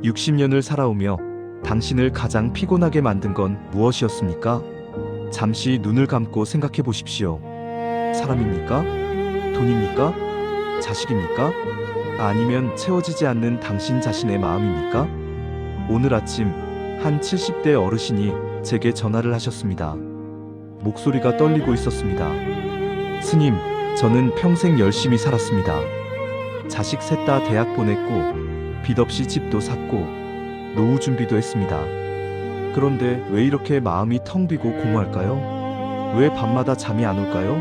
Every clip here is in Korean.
60년을 살아오며 당신을 가장 피곤하게 만든 건 무엇이었습니까? 잠시 눈을 감고 생각해 보십시오. 사람입니까? 돈입니까? 자식입니까? 아니면 채워지지 않는 당신 자신의 마음입니까? 오늘 아침 한 70대 어르신이 제게 전화를 하셨습니다. 목소리가 떨리고 있었습니다. 스님, 저는 평생 열심히 살았습니다. 자식 셋 다 대학 보냈고 빚 없이 집도 샀고 노후 준비도 했습니다. 그런데 왜 이렇게 마음이 텅 비고 공허할까요? 왜 밤마다 잠이 안 올까요?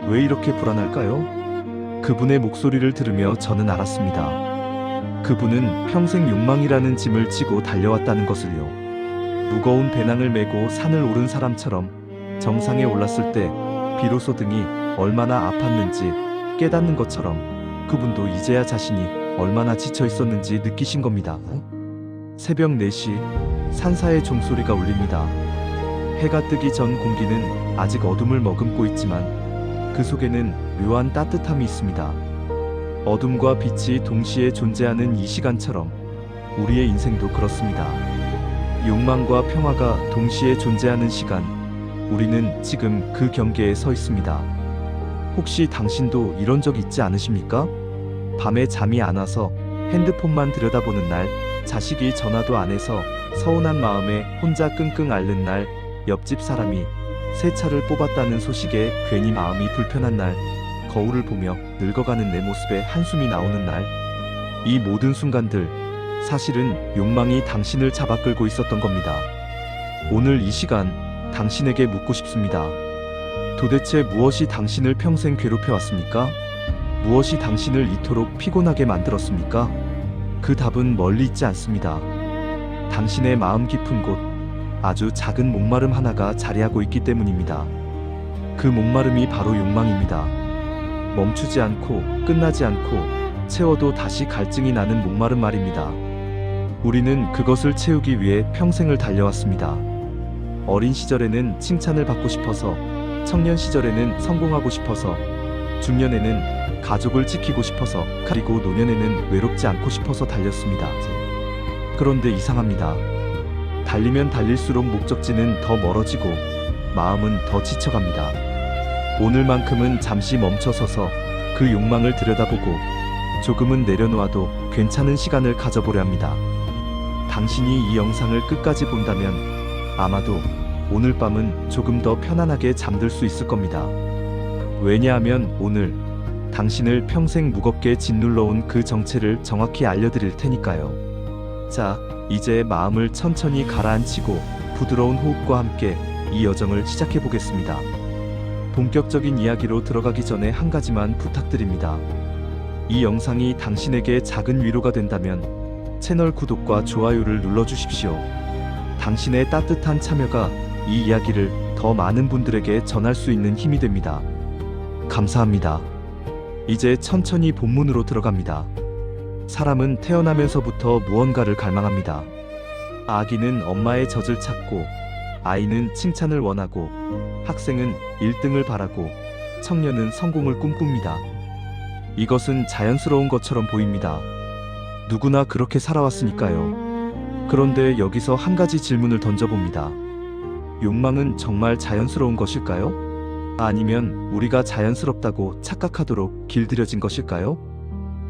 왜 이렇게 불안할까요? 그분의 목소리를 들으며 저는 알았습니다. 그분은 평생 욕망이라는 짐을 지고 달려왔다는 것을요. 무거운 배낭을 메고 산을 오른 사람처럼 정상에 올랐을 때 비로소 등이 얼마나 아팠는지 깨닫는 것처럼 그분도 이제야 자신이 얼마나 지쳐 있었는지 느끼신 겁니다. 새벽 4시 산사의 종소리가 울립니다. 해가 뜨기 전 공기는 아직 어둠을 머금고 있지만 그 속에는 묘한 따뜻함이 있습니다. 어둠과 빛이 동시에 존재하는 이 시간처럼 우리의 인생도 그렇습니다. 욕망과 평화가 동시에 존재하는 시간, 우리는 지금 그 경계에 서 있습니다. 혹시 당신도 이런 적 있지 않으십니까? 밤에 잠이 안 와서 핸드폰만 들여다보는 날, 자식이 전화도 안 해서 서운한 마음에 혼자 끙끙 앓는 날, 옆집 사람이 새 차를 뽑았다는 소식에 괜히 마음이 불편한 날, 거울을 보며 늙어가는 내 모습에 한숨이 나오는 날, 이 모든 순간들, 사실은 욕망이 당신을 잡아 끌고 있었던 겁니다. 오늘 이 시간, 당신에게 묻고 싶습니다. 도대체 무엇이 당신을 평생 괴롭혀 왔습니까? 무엇이 당신을 이토록 피곤하게 만들었습니까? 그 답은 멀리 있지 않습니다. 당신의 마음 깊은 곳, 아주 작은 목마름 하나가 자리하고 있기 때문입니다. 그 목마름이 바로 욕망입니다. 멈추지 않고 끝나지 않고 채워도 다시 갈증이 나는 목마름 말입니다. 우리는 그것을 채우기 위해 평생을 달려왔습니다. 어린 시절에는 칭찬을 받고 싶어서, 청년 시절에는 성공하고 싶어서, 중년에는 가족을 지키고 싶어서, 그리고 노년에는 외롭지 않고 싶어서 달렸습니다. 그런데 이상합니다. 달리면 달릴수록 목적지는 더 멀어지고 마음은 더 지쳐갑니다. 오늘만큼은 잠시 멈춰서서 그 욕망을 들여다보고 조금은 내려놓아도 괜찮은 시간을 가져보려 합니다. 당신이 이 영상을 끝까지 본다면 아마도 오늘 밤은 조금 더 편안하게 잠들 수 있을 겁니다. 왜냐하면 오늘 당신을 평생 무겁게 짓눌러온 그 정체를 정확히 알려드릴 테니까요. 자, 이제 마음을 천천히 가라앉히고 부드러운 호흡과 함께 이 여정을 시작해 보겠습니다. 본격적인 이야기로 들어가기 전에 한 가지만 부탁드립니다. 이 영상이 당신에게 작은 위로가 된다면 채널 구독과 좋아요를 눌러주십시오. 당신의 따뜻한 참여가 이 이야기를 더 많은 분들에게 전할 수 있는 힘이 됩니다. 감사합니다. 이제 천천히 본문으로 들어갑니다. 사람은 태어나면서부터 무언가를 갈망합니다. 아기는 엄마의 젖을 찾고, 아이는 칭찬을 원하고, 학생은 1등을 바라고, 청년은 성공을 꿈꿉니다. 이것은 자연스러운 것처럼 보입니다. 누구나 그렇게 살아왔으니까요. 그런데 여기서 한 가지 질문을 던져봅니다. 욕망은 정말 자연스러운 것일까요? 아니면 우리가 자연스럽다고 착각하도록 길들여진 것일까요?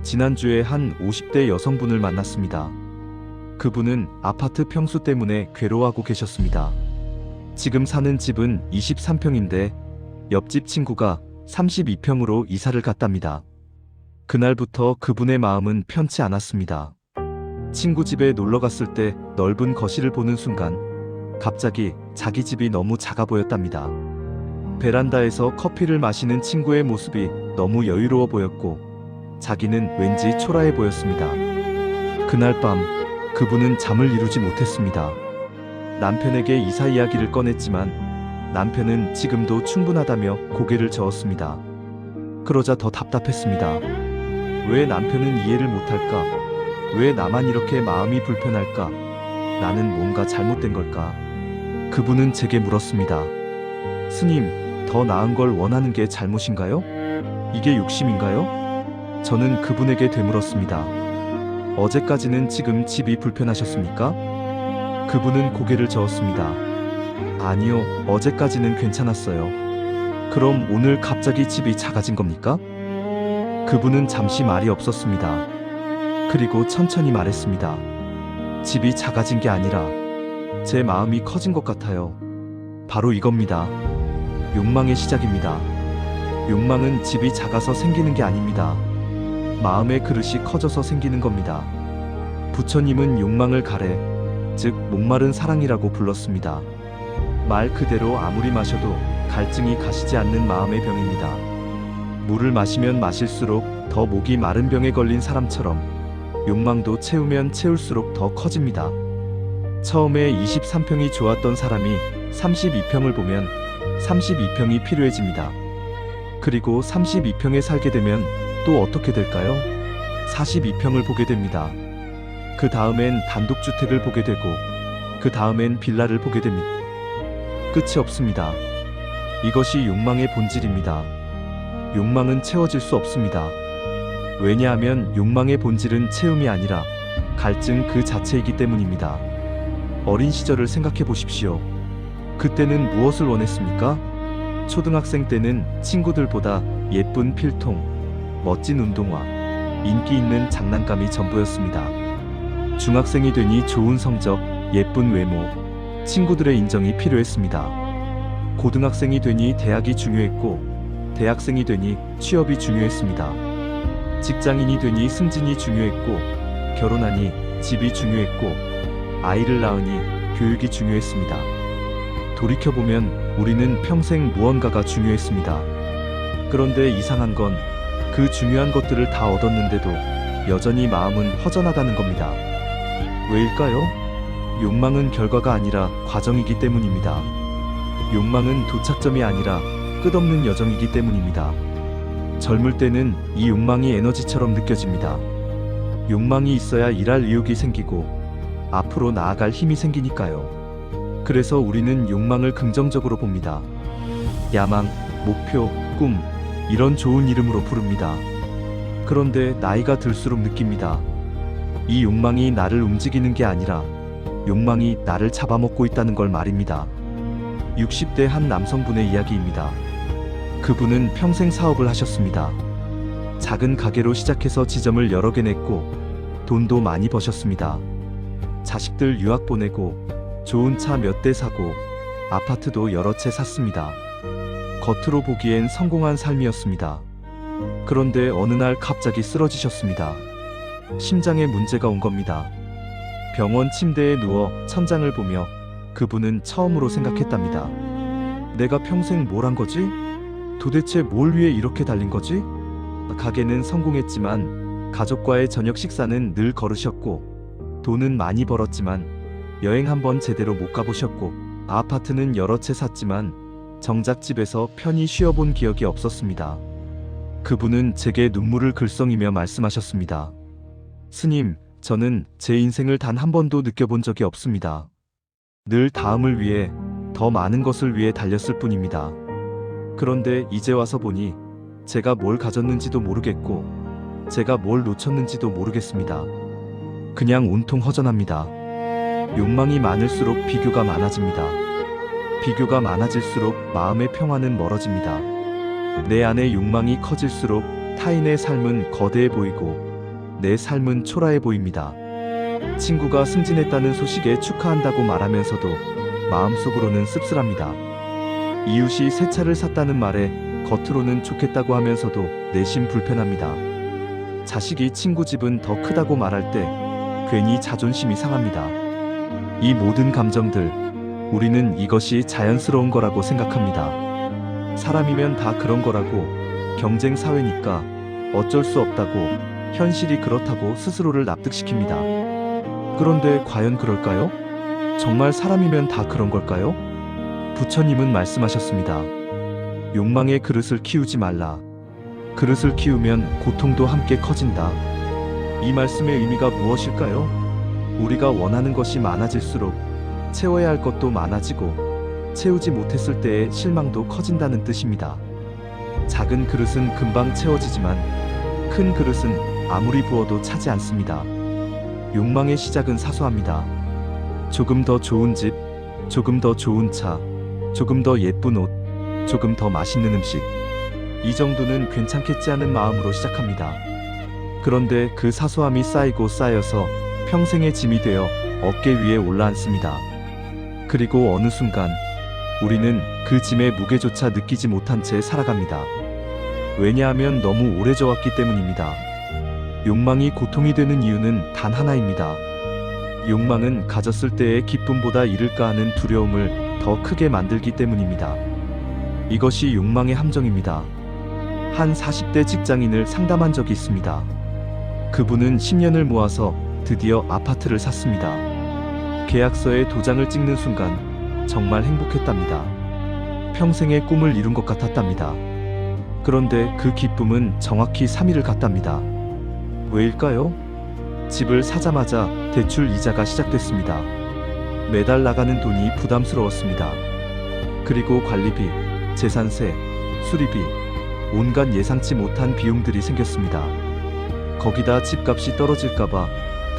지난주에 한 50대 여성분을 만났습니다. 그분은 아파트 평수 때문에 괴로워하고 계셨습니다. 지금 사는 집은 23평인데 옆집 친구가 32평으로 이사를 갔답니다. 그날부터 그분의 마음은 편치 않았습니다. 친구 집에 놀러 갔을 때 넓은 거실을 보는 순간 갑자기 자기 집이 너무 작아 보였답니다. 베란다에서 커피를 마시는 친구의 모습이 너무 여유로워 보였고 자기는 왠지 초라해 보였습니다. 그날 밤 그분은 잠을 이루지 못했습니다. 남편에게 이사 이야기를 꺼냈지만 남편은 지금도 충분하다며 고개를 저었습니다. 그러자 더 답답했습니다. 왜 남편은 이해를 못할까? 왜 나만 이렇게 마음이 불편할까? 나는 뭔가 잘못된 걸까? 그분은 제게 물었습니다. 스님, 더 나은 걸 원하는 게 잘못인가요? 이게 욕심인가요? 저는 그분에게 되물었습니다. 어제까지는 지금 집이 불편하셨습니까? 그분은 고개를 저었습니다. 아니요, 어제까지는 괜찮았어요. 그럼 오늘 갑자기 집이 작아진 겁니까? 그분은 잠시 말이 없었습니다. 그리고 천천히 말했습니다. 집이 작아진 게 아니라 제 마음이 커진 것 같아요. 바로 이겁니다. 욕망의 시작입니다. 욕망은 집이 작아서 생기는 게 아닙니다. 마음의 그릇이 커져서 생기는 겁니다. 부처님은 욕망을 가래, 즉 목마른 사랑이라고 불렀습니다. 말 그대로 아무리 마셔도 갈증이 가시지 않는 마음의 병입니다. 물을 마시면 마실수록 더 목이 마른 병에 걸린 사람처럼 욕망도 채우면 채울수록 더 커집니다. 처음에 23평이 좋았던 사람이 32평을 보면 32평이 필요해집니다. 그리고 32평에 살게 되면 또 어떻게 될까요? 42평을 보게 됩니다. 그 다음엔 단독주택을 보게 되고 그 다음엔 빌라를 보게 됩니다. 끝이 없습니다. 이것이 욕망의 본질입니다. 욕망은 채워질 수 없습니다. 왜냐하면 욕망의 본질은 채움이 아니라 갈증 그 자체이기 때문입니다. 어린 시절을 생각해 보십시오. 그때는 무엇을 원했습니까? 초등학생 때는 친구들보다 예쁜 필통, 멋진 운동화, 인기 있는 장난감이 전부였습니다. 중학생이 되니 좋은 성적, 예쁜 외모, 친구들의 인정이 필요했습니다. 고등학생이 되니 대학이 중요했고, 대학생이 되니 취업이 중요했습니다. 직장인이 되니 승진이 중요했고, 결혼하니 집이 중요했고, 아이를 낳으니 교육이 중요했습니다. 돌이켜보면 우리는 평생 무언가가 중요했습니다. 그런데 이상한 건 그 중요한 것들을 다 얻었는데도 여전히 마음은 허전하다는 겁니다. 왜일까요? 욕망은 결과가 아니라 과정이기 때문입니다. 욕망은 도착점이 아니라 끝없는 여정이기 때문입니다. 젊을 때는 이 욕망이 에너지처럼 느껴집니다. 욕망이 있어야 일할 의욕이 생기고 앞으로 나아갈 힘이 생기니까요. 그래서 우리는 욕망을 긍정적으로 봅니다. 야망, 목표, 꿈, 이런 좋은 이름으로 부릅니다. 그런데 나이가 들수록 느낍니다. 이 욕망이 나를 움직이는 게 아니라 욕망이 나를 잡아먹고 있다는 걸 말입니다. 60대 한 남성분의 이야기입니다. 그분은 평생 사업을 하셨습니다. 작은 가게로 시작해서 지점을 여러 개 냈고 돈도 많이 버셨습니다. 자식들 유학 보내고 좋은 차 몇 대 사고 아파트도 여러 채 샀습니다. 겉으로 보기엔 성공한 삶이었습니다. 그런데 어느 날 갑자기 쓰러지셨습니다. 심장에 문제가 온 겁니다. 병원 침대에 누워 천장을 보며 그분은 처음으로 생각했답니다. 내가 평생 뭘 한 거지? 도대체 뭘 위해 이렇게 달린 거지? 가게는 성공했지만 가족과의 저녁 식사는 늘 거르셨고 돈은 많이 벌었지만 여행 한번 제대로 못 가보셨고 아파트는 여러 채 샀지만 정작 집에서 편히 쉬어본 기억이 없었습니다. 그분은 제게 눈물을 글썽이며 말씀하셨습니다. 스님, 저는 제 인생을 단 한 번도 느껴본 적이 없습니다. 늘 다음을 위해, 더 많은 것을 위해 달렸을 뿐입니다. 그런데 이제 와서 보니 제가 뭘 가졌는지도 모르겠고 제가 뭘 놓쳤는지도 모르겠습니다. 그냥 온통 허전합니다. 욕망이 많을수록 비교가 많아집니다. 비교가 많아질수록 마음의 평화는 멀어집니다. 내 안의 욕망이 커질수록 타인의 삶은 거대해 보이고 내 삶은 초라해 보입니다. 친구가 승진했다는 소식에 축하한다고 말하면서도 마음속으로는 씁쓸합니다. 이웃이 새 차를 샀다는 말에 겉으로는 좋겠다고 하면서도 내심 불편합니다. 자식이 친구 집은 더 크다고 말할 때 괜히 자존심이 상합니다. 이 모든 감정들, 우리는 이것이 자연스러운 거라고 생각합니다. 사람이면 다 그런 거라고, 경쟁 사회니까 어쩔 수 없다고, 현실이 그렇다고 스스로를 납득시킵니다. 그런데 과연 그럴까요? 정말 사람이면 다 그런 걸까요? 부처님은 말씀하셨습니다. 욕망의 그릇을 키우지 말라. 그릇을 키우면 고통도 함께 커진다. 이 말씀의 의미가 무엇일까요? 우리가 원하는 것이 많아질수록 채워야 할 것도 많아지고 채우지 못했을 때의 실망도 커진다는 뜻입니다. 작은 그릇은 금방 채워지지만 큰 그릇은 아무리 부어도 차지 않습니다. 욕망의 시작은 사소합니다. 조금 더 좋은 집, 조금 더 좋은 차, 조금 더 예쁜 옷, 조금 더 맛있는 음식. 이 정도는 괜찮겠지 하는 마음으로 시작합니다. 그런데 그 사소함이 쌓이고 쌓여서 평생의 짐이 되어 어깨 위에 올라앉습니다. 그리고 어느 순간 우리는 그 짐의 무게조차 느끼지 못한 채 살아갑니다. 왜냐하면 너무 오래 져왔기 때문입니다. 욕망이 고통이 되는 이유는 단 하나입니다. 욕망은 가졌을 때의 기쁨보다 잃을까 하는 두려움을 더 크게 만들기 때문입니다. 이것이 욕망의 함정입니다. 한 40대 직장인을 상담한 적이 있습니다. 그분은 10년을 모아서 드디어 아파트를 샀습니다. 계약서에 도장을 찍는 순간 정말 행복했답니다. 평생의 꿈을 이룬 것 같았답니다. 그런데 그 기쁨은 정확히 3일을 갔답니다. 왜일까요? 집을 사자마자 대출 이자가 시작됐습니다. 매달 나가는 돈이 부담스러웠습니다. 그리고 관리비, 재산세, 수리비, 온갖 예상치 못한 비용들이 생겼습니다. 거기다 집값이 떨어질까봐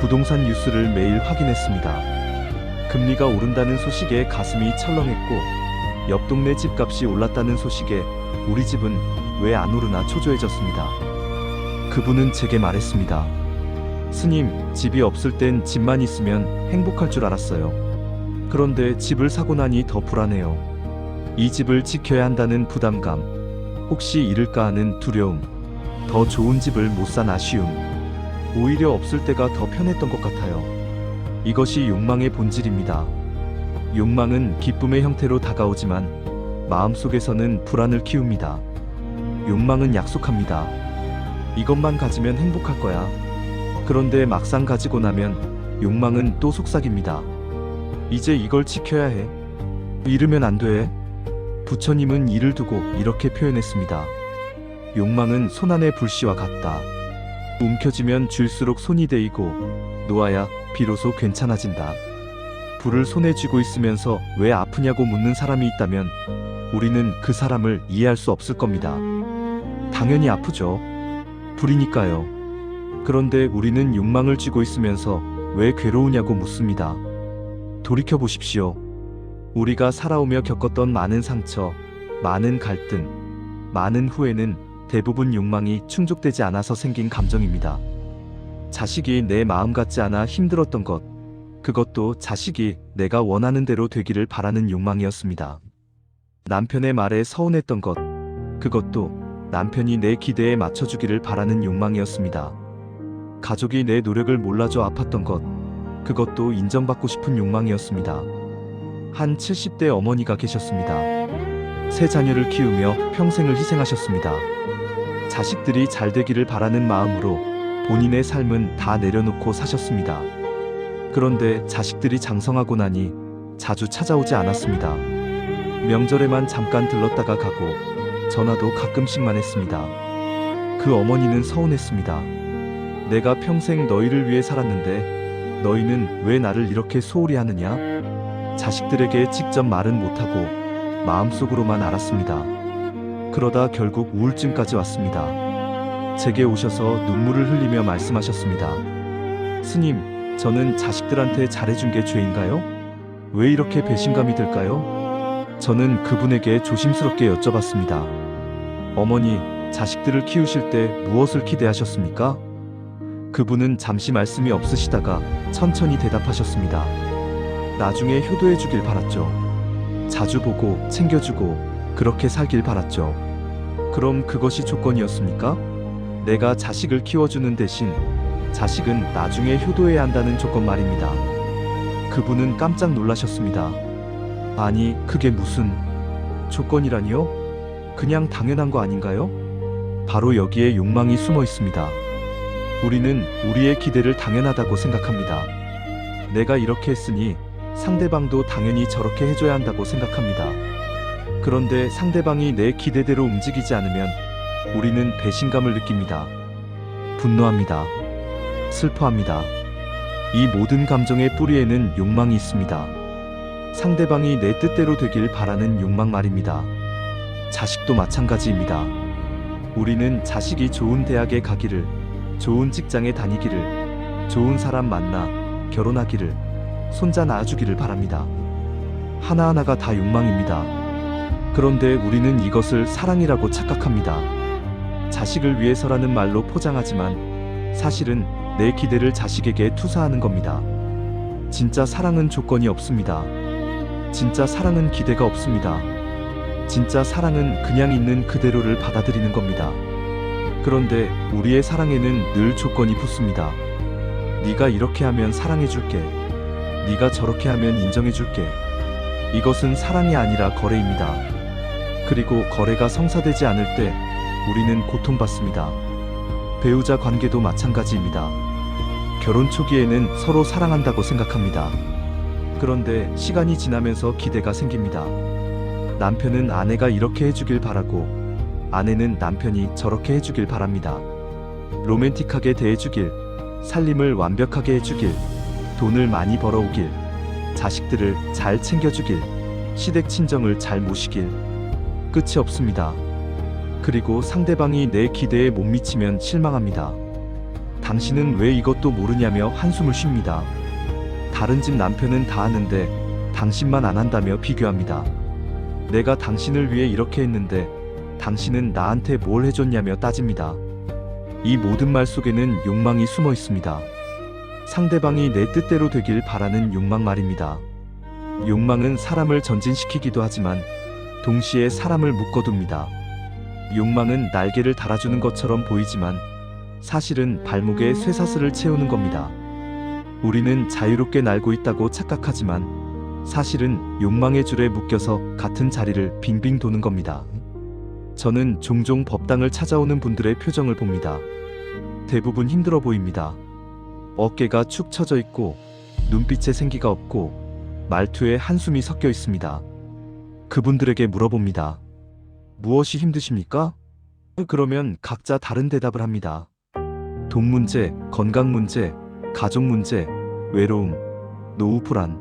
부동산 뉴스를 매일 확인했습니다. 금리가 오른다는 소식에 가슴이 철렁했고, 옆 동네 집값이 올랐다는 소식에 우리 집은 왜 안 오르나 초조해졌습니다. 그분은 제게 말했습니다. 스님, 집이 없을 땐 집만 있으면 행복할 줄 알았어요. 그런데 집을 사고 나니 더 불안해요. 이 집을 지켜야 한다는 부담감, 혹시 잃을까 하는 두려움, 더 좋은 집을 못 산 아쉬움, 오히려 없을 때가 더 편했던 것 같아요. 이것이 욕망의 본질입니다. 욕망은 기쁨의 형태로 다가오지만 마음속에서는 불안을 키웁니다. 욕망은 약속합니다. 이것만 가지면 행복할 거야. 그런데 막상 가지고 나면 욕망은 또 속삭입니다. 이제 이걸 지켜야 해. 잃으면 안 돼. 부처님은 이를 두고 이렇게 표현했습니다. 욕망은 손안의 불씨와 같다. 움켜쥐면 쥘수록 손이 데이고 놓아야 비로소 괜찮아진다. 불을 손에 쥐고 있으면서 왜 아프냐고 묻는 사람이 있다면 우리는 그 사람을 이해할 수 없을 겁니다. 당연히 아프죠. 불이니까요. 그런데 우리는 욕망을 쥐고 있으면서 왜 괴로우냐고 묻습니다. 돌이켜 보십시오. 우리가 살아오며 겪었던 많은 상처, 많은 갈등, 많은 후회는 대부분 욕망이 충족되지 않아서 생긴 감정입니다. 자식이 내 마음 같지 않아 힘들었던 것, 그것도 자식이 내가 원하는 대로 되기를 바라는 욕망이었습니다. 남편의 말에 서운했던 것, 그것도 남편이 내 기대에 맞춰주기를 바라는 욕망이었습니다. 가족이 내 노력을 몰라줘 아팠던 것, 그것도 인정받고 싶은 욕망이었습니다. 한 70대 어머니가 계셨습니다. 세 자녀를 키우며 평생을 희생하셨습니다. 자식들이 잘 되기를 바라는 마음으로 본인의 삶은 다 내려놓고 사셨습니다. 그런데 자식들이 장성하고 나니 자주 찾아오지 않았습니다. 명절에만 잠깐 들렀다가 가고 전화도 가끔씩만 했습니다. 그 어머니는 서운했습니다. 내가 평생 너희를 위해 살았는데 너희는 왜 나를 이렇게 소홀히 하느냐? 자식들에게 직접 말은 못하고 마음속으로만 알았습니다. 그러다 결국 우울증까지 왔습니다. 제게 오셔서 눈물을 흘리며 말씀하셨습니다. 스님, 저는 자식들한테 잘해준 게 죄인가요? 왜 이렇게 배신감이 들까요? 저는 그분에게 조심스럽게 여쭤봤습니다. 어머니, 자식들을 키우실 때 무엇을 기대하셨습니까? 그분은 잠시 말씀이 없으시다가 천천히 대답하셨습니다. 나중에 효도해 주길 바랐죠. 자주 보고 챙겨주고 그렇게 살길 바랐죠. 그럼 그것이 조건이었습니까? 내가 자식을 키워주는 대신 자식은 나중에 효도해야 한다는 조건 말입니다. 그분은 깜짝 놀라셨습니다. 아니, 그게 무슨 조건이라니요? 그냥 당연한 거 아닌가요? 바로 여기에 욕망이 숨어 있습니다. 우리는 우리의 기대를 당연하다고 생각합니다. 내가 이렇게 했으니 상대방도 당연히 저렇게 해줘야 한다고 생각합니다. 그런데 상대방이 내 기대대로 움직이지 않으면 우리는 배신감을 느낍니다. 분노합니다. 슬퍼합니다. 이 모든 감정의 뿌리에는 욕망이 있습니다. 상대방이 내 뜻대로 되길 바라는 욕망 말입니다. 자식도 마찬가지입니다. 우리는 자식이 좋은 대학에 가기를, 좋은 직장에 다니기를, 좋은 사람 만나 결혼하기를, 손자 낳아주기를 바랍니다. 하나하나가 다 욕망입니다. 그런데 우리는 이것을 사랑이라고 착각합니다. 자식을 위해서라는 말로 포장하지만 사실은 내 기대를 자식에게 투사하는 겁니다. 진짜 사랑은 조건이 없습니다. 진짜 사랑은 기대가 없습니다. 진짜 사랑은 그냥 있는 그대로를 받아들이는 겁니다. 그런데 우리의 사랑에는 늘 조건이 붙습니다. 네가 이렇게 하면 사랑해줄게. 네가 저렇게 하면 인정해줄게. 이것은 사랑이 아니라 거래입니다. 그리고 거래가 성사되지 않을 때 우리는 고통받습니다. 배우자 관계도 마찬가지입니다. 결혼 초기에는 서로 사랑한다고 생각합니다. 그런데 시간이 지나면서 기대가 생깁니다. 남편은 아내가 이렇게 해주길 바라고, 아내는 남편이 저렇게 해주길 바랍니다. 로맨틱하게 대해주길, 살림을 완벽하게 해주길, 돈을 많이 벌어오길, 자식들을 잘 챙겨주길, 시댁 친정을 잘 모시길. 끝이 없습니다. 그리고 상대방이 내 기대에 못 미치면 실망합니다. 당신은 왜 이것도 모르냐며 한숨을 쉽니다. 다른 집 남편은 다 하는데 당신만 안 한다며 비교합니다. 내가 당신을 위해 이렇게 했는데 당신은 나한테 뭘 해줬냐며 따집니다. 이 모든 말 속에는 욕망이 숨어 있습니다. 상대방이 내 뜻대로 되길 바라는 욕망 말입니다. 욕망은 사람을 전진시키기도 하지만 동시에 사람을 묶어둡니다. 욕망은 날개를 달아주는 것처럼 보이지만 사실은 발목에 쇠사슬을 채우는 겁니다. 우리는 자유롭게 날고 있다고 착각하지만 사실은 욕망의 줄에 묶여서 같은 자리를 빙빙 도는 겁니다. 저는 종종 법당을 찾아오는 분들의 표정을 봅니다. 대부분 힘들어 보입니다. 어깨가 축 처져 있고 눈빛에 생기가 없고 말투에 한숨이 섞여 있습니다. 그분들에게 물어봅니다. 무엇이 힘드십니까? 그러면 각자 다른 대답을 합니다. 돈 문제, 건강 문제, 가족 문제, 외로움, 노후 불안.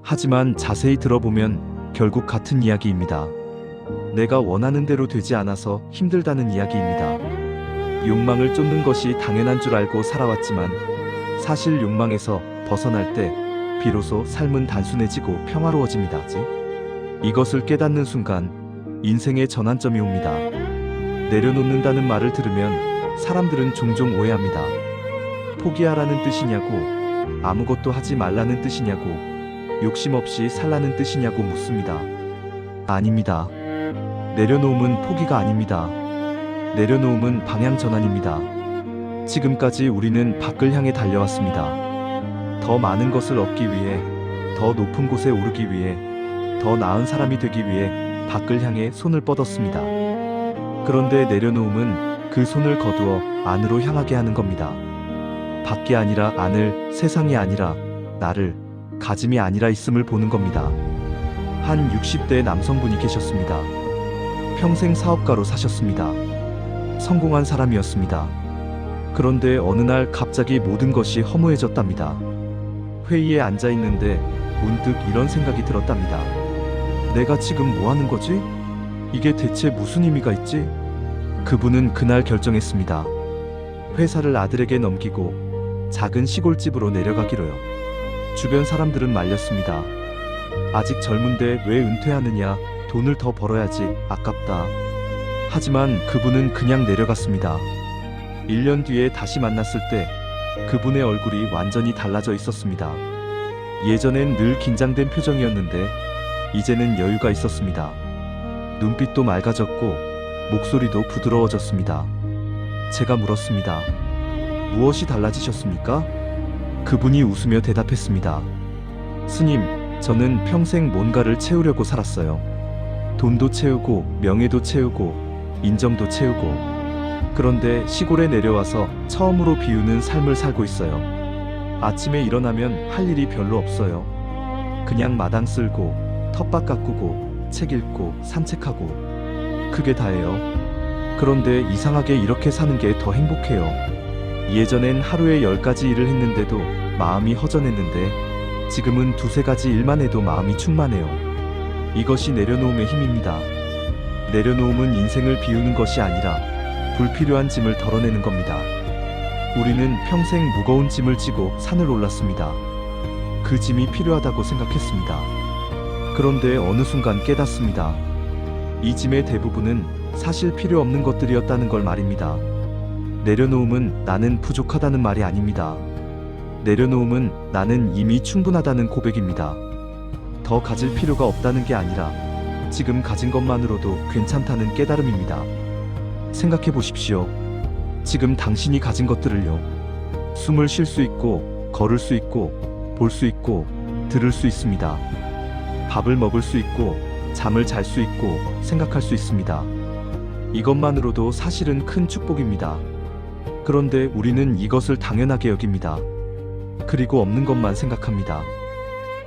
하지만 자세히 들어보면 결국 같은 이야기입니다. 내가 원하는 대로 되지 않아서 힘들다는 이야기입니다. 욕망을 쫓는 것이 당연한 줄 알고 살아왔지만 사실 욕망에서 벗어날 때 비로소 삶은 단순해지고 평화로워집니다. 이것을 깨닫는 순간 인생의 전환점이 옵니다. 내려놓는다는 말을 들으면 사람들은 종종 오해합니다. 포기하라는 뜻이냐고, 아무것도 하지 말라는 뜻이냐고, 욕심 없이 살라는 뜻이냐고 묻습니다. 아닙니다. 내려놓음은 포기가 아닙니다. 내려놓음은 방향 전환입니다. 지금까지 우리는 밖을 향해 달려왔습니다. 더 많은 것을 얻기 위해, 더 높은 곳에 오르기 위해, 더 나은 사람이 되기 위해 밖을 향해 손을 뻗었습니다. 그런데 내려놓음은 그 손을 거두어 안으로 향하게 하는 겁니다. 밖이 아니라 안을, 세상이 아니라 나를, 가짐이 아니라 있음을 보는 겁니다. 한 60대 남성분이 계셨습니다. 평생 사업가로 사셨습니다. 성공한 사람이었습니다. 그런데 어느 날 갑자기 모든 것이 허무해졌답니다. 회의에 앉아 있는데 문득 이런 생각이 들었답니다. 내가 지금 뭐 하는 거지? 이게 대체 무슨 의미가 있지? 그분은 그날 결정했습니다. 회사를 아들에게 넘기고 작은 시골집으로 내려가기로요. 주변 사람들은 말렸습니다. 아직 젊은데 왜 은퇴하느냐? 돈을 더 벌어야지. 아깝다. 하지만 그분은 그냥 내려갔습니다. 1년 뒤에 다시 만났을 때 그분의 얼굴이 완전히 달라져 있었습니다. 예전엔 늘 긴장된 표정이었는데 이제는 여유가 있었습니다. 눈빛도 맑아졌고 목소리도 부드러워졌습니다. 제가 물었습니다. 무엇이 달라지셨습니까? 그분이 웃으며 대답했습니다. 스님, 저는 평생 뭔가를 채우려고 살았어요. 돈도 채우고 명예도 채우고 인정도 채우고. 그런데 시골에 내려와서 처음으로 비우는 삶을 살고 있어요. 아침에 일어나면 할 일이 별로 없어요. 그냥 마당 쓸고 텃밭 가꾸고 책 읽고 산책하고 그게 다예요. 그런데 이상하게 이렇게 사는 게 더 행복해요. 예전엔 하루에 10가지 일을 했는데도 마음이 허전했는데 지금은 2-3가지 일만 해도 마음이 충만해요. 이것이 내려놓음의 힘입니다. 내려놓음은 인생을 비우는 것이 아니라 불필요한 짐을 덜어내는 겁니다. 우리는 평생 무거운 짐을 지고 산을 올랐습니다. 그 짐이 필요하다고 생각했습니다. 그런데 어느 순간 깨닫습니다. 이 짐의 대부분은 사실 필요 없는 것들이었다는 걸 말입니다. 내려놓음은 나는 부족하다는 말이 아닙니다. 내려놓음은 나는 이미 충분하다는 고백입니다. 더 가질 필요가 없다는 게 아니라 지금 가진 것만으로도 괜찮다는 깨달음입니다. 생각해 보십시오. 지금 당신이 가진 것들을요. 숨을 쉴 수 있고, 걸을 수 있고, 볼 수 있고, 들을 수 있습니다. 밥을 먹을 수 있고, 잠을 잘 수 있고, 생각할 수 있습니다. 이것만으로도 사실은 큰 축복입니다. 그런데 우리는 이것을 당연하게 여깁니다. 그리고 없는 것만 생각합니다.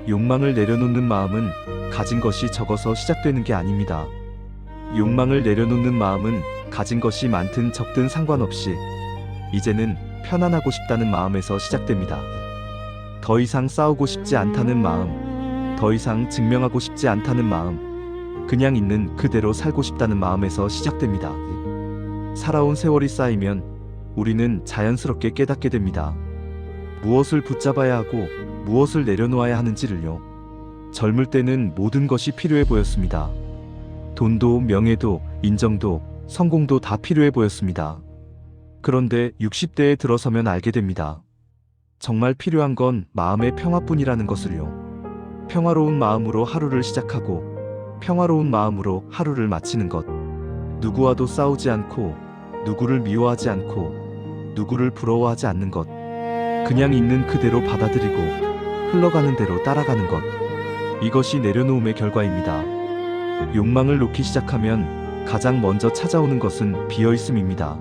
욕망을 내려놓는 마음은 가진 것이 적어서 시작되는 게 아닙니다. 욕망을 내려놓는 마음은 가진 것이 많든 적든 상관없이 이제는 편안하고 싶다는 마음에서 시작됩니다. 더 이상 싸우고 싶지 않다는 마음, 더 이상 증명하고 싶지 않다는 마음, 그냥 있는 그대로 살고 싶다는 마음에서 시작됩니다. 살아온 세월이 쌓이면 우리는 자연스럽게 깨닫게 됩니다. 무엇을 붙잡아야 하고 무엇을 내려놓아야 하는지를요. 젊을 때는 모든 것이 필요해 보였습니다. 돈도 명예도 인정도 성공도 다 필요해 보였습니다. 그런데 60대에 들어서면 알게 됩니다. 정말 필요한 건 마음의 평화뿐이라는 것을요. 평화로운 마음으로 하루를 시작하고 평화로운 마음으로 하루를 마치는 것. 누구와도 싸우지 않고 누구를 미워하지 않고 누구를 부러워하지 않는 것. 그냥 있는 그대로 받아들이고 흘러가는 대로 따라가는 것. 이것이 내려놓음의 결과입니다. 욕망을 놓기 시작하면 가장 먼저 찾아오는 것은 비어있음입니다.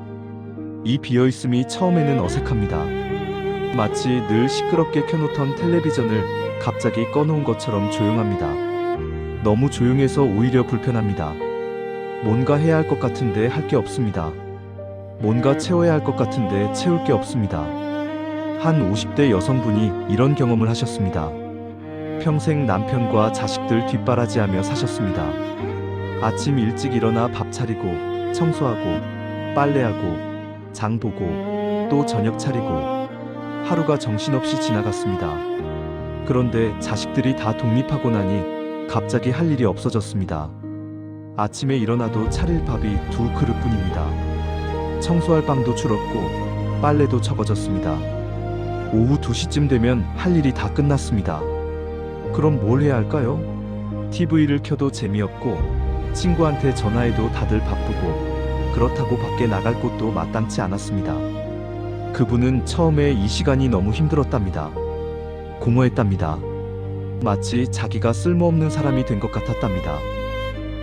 이 비어있음이 처음에는 어색합니다. 마치 늘 시끄럽게 켜놓던 텔레비전을 갑자기 꺼놓은 것처럼 조용합니다. 너무 조용해서 오히려 불편합니다. 뭔가 해야 할 것 같은데 할 게 없습니다. 뭔가 채워야 할 것 같은데 채울 게 없습니다. 한 50대 여성분이 이런 경험을 하셨습니다. 평생 남편과 자식들 뒷바라지하며 사셨습니다. 아침 일찍 일어나 밥 차리고 청소하고 빨래하고 장 보고 또 저녁 차리고 하루가 정신없이 지나갔습니다. 그런데 자식들이 다 독립하고 나니 갑자기 할 일이 없어졌습니다. 아침에 일어나도 차릴 밥이 2그릇뿐입니다. 청소할 방도 줄었고 빨래도 적어졌습니다. 오후 2시쯤 되면 할 일이 다 끝났습니다. 그럼 뭘 해야 할까요? TV를 켜도 재미없고 친구한테 전화해도 다들 바쁘고 그렇다고 밖에 나갈 곳도 마땅치 않았습니다. 그분은 처음에 이 시간이 너무 힘들었답니다. 공허했답니다. 마치 자기가 쓸모없는 사람이 된 것 같았답니다.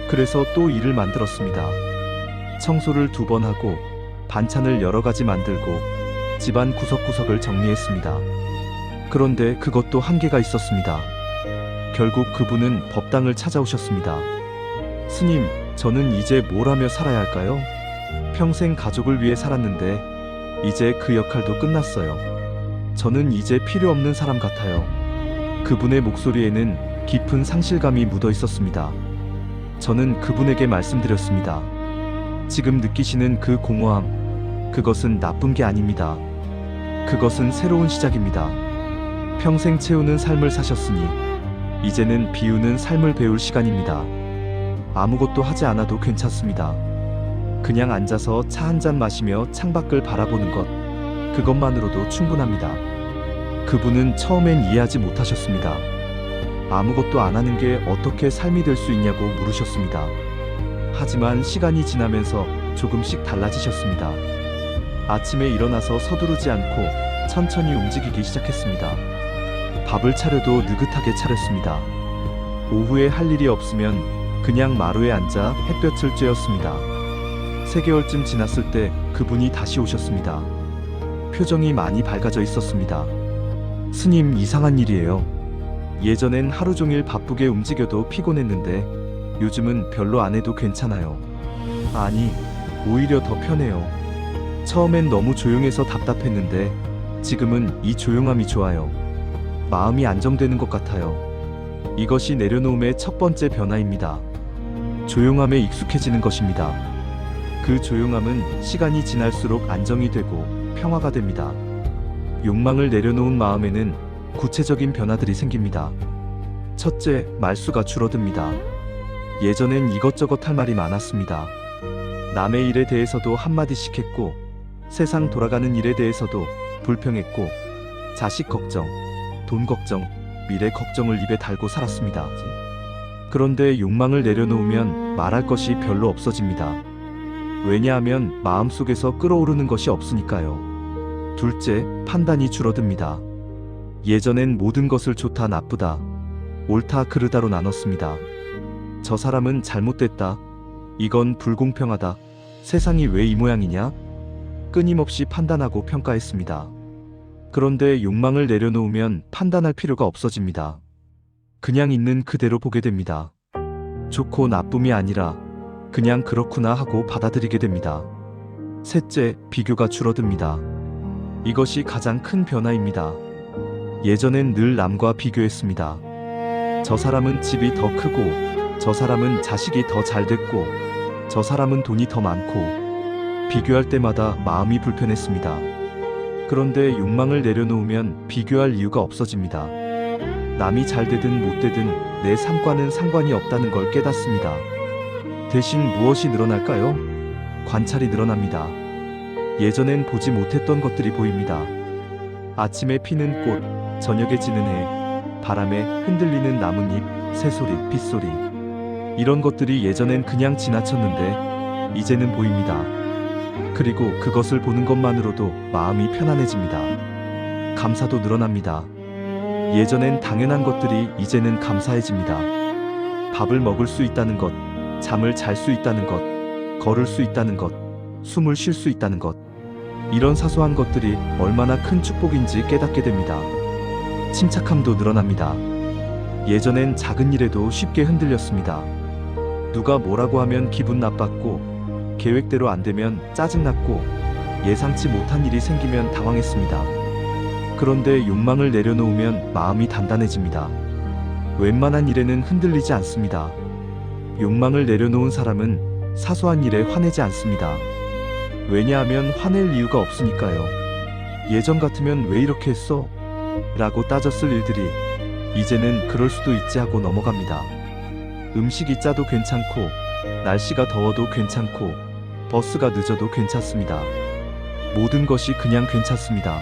그래서 또 일을 만들었습니다. 청소를 2번 하고 반찬을 여러 가지 만들고 집안 구석구석을 정리했습니다. 그런데 그것도 한계가 있었습니다. 결국 그분은 법당을 찾아오셨습니다. 스님, 저는 이제 뭘 하며 살아야 할까요? 평생 가족을 위해 살았는데 이제 그 역할도 끝났어요. 저는 이제 필요 없는 사람 같아요. 그분의 목소리에는 깊은 상실감이 묻어 있었습니다. 저는 그분에게 말씀드렸습니다. 지금 느끼시는 그 공허함, 그것은 나쁜 게 아닙니다. 그것은 새로운 시작입니다. 평생 채우는 삶을 사셨으니 이제는 비우는 삶을 배울 시간입니다. 아무것도 하지 않아도 괜찮습니다. 그냥 앉아서 차 한 잔 마시며 창밖을 바라보는 것, 그것만으로도 충분합니다. 그분은 처음엔 이해하지 못하셨습니다. 아무것도 안 하는 게 어떻게 삶이 될 수 있냐고 물으셨습니다. 하지만 시간이 지나면서 조금씩 달라지셨습니다. 아침에 일어나서 서두르지 않고 천천히 움직이기 시작했습니다. 밥을 차려도 느긋하게 차렸습니다. 오후에 할 일이 없으면 그냥 마루에 앉아 햇볕을 쬐었습니다. 3개월쯤 지났을 때 그분이 다시 오셨습니다. 표정이 많이 밝아져 있었습니다. 스님, 이상한 일이에요. 예전엔 하루 종일 바쁘게 움직여도 피곤했는데 요즘은 별로 안 해도 괜찮아요. 아니, 오히려 더 편해요. 처음엔 너무 조용해서 답답했는데 지금은 이 조용함이 좋아요. 마음이 안정되는 것 같아요. 이것이 내려놓음의 첫 번째 변화입니다. 조용함에 익숙해지는 것입니다. 그 조용함은 시간이 지날수록 안정이 되고 평화가 됩니다. 욕망을 내려놓은 마음에는 구체적인 변화들이 생깁니다. 첫째, 말수가 줄어듭니다. 예전엔 이것저것 할 말이 많았습니다. 남의 일에 대해서도 한마디씩 했고, 세상 돌아가는 일에 대해서도 불평했고, 자식 걱정, 돈 걱정, 미래 걱정을 입에 달고 살았습니다. 그런데 욕망을 내려놓으면 말할 것이 별로 없어집니다. 왜냐하면 마음속에서 끓어오르는 것이 없으니까요. 둘째, 판단이 줄어듭니다. 예전엔 모든 것을 좋다 나쁘다, 옳다 그르다로 나눴습니다. 저 사람은 잘못됐다, 이건 불공평하다, 세상이 왜 이 모양이냐? 끊임없이 판단하고 평가했습니다. 그런데 욕망을 내려놓으면 판단할 필요가 없어집니다. 그냥 있는 그대로 보게 됩니다. 좋고 나쁨이 아니라 그냥 그렇구나 하고 받아들이게 됩니다. 셋째, 비교가 줄어듭니다. 이것이 가장 큰 변화입니다. 예전엔 늘 남과 비교했습니다. 저 사람은 집이 더 크고, 저 사람은 자식이 더 잘 됐고, 저 사람은 돈이 더 많고, 비교할 때마다 마음이 불편했습니다. 그런데 욕망을 내려놓으면 비교할 이유가 없어집니다. 남이 잘 되든 못 되든 내 삶과는 상관이 없다는 걸 깨닫습니다. 대신 무엇이 늘어날까요? 관찰이 늘어납니다. 예전엔 보지 못했던 것들이 보입니다. 아침에 피는 꽃, 저녁에 지는 해, 바람에 흔들리는 나뭇잎, 새소리, 빗소리. 이런 것들이 예전엔 그냥 지나쳤는데 이제는 보입니다. 그리고 그것을 보는 것만으로도 마음이 편안해집니다. 감사도 늘어납니다. 예전엔 당연한 것들이 이제는 감사해집니다. 밥을 먹을 수 있다는 것, 잠을 잘 수 있다는 것, 걸을 수 있다는 것, 숨을 쉴 수 있다는 것. 이런 사소한 것들이 얼마나 큰 축복인지 깨닫게 됩니다. 침착함도 늘어납니다. 예전엔 작은 일에도 쉽게 흔들렸습니다. 누가 뭐라고 하면 기분 나빴고, 계획대로 안 되면 짜증났고, 예상치 못한 일이 생기면 당황했습니다. 그런데 욕망을 내려놓으면 마음이 단단해집니다. 웬만한 일에는 흔들리지 않습니다. 욕망을 내려놓은 사람은 사소한 일에 화내지 않습니다. 왜냐하면 화낼 이유가 없으니까요. 예전 같으면 왜 이렇게 했어? 라고 따졌을 일들이 이제는 그럴 수도 있지 하고 넘어갑니다. 음식이 짜도 괜찮고, 날씨가 더워도 괜찮고, 버스가 늦어도 괜찮습니다. 모든 것이 그냥 괜찮습니다.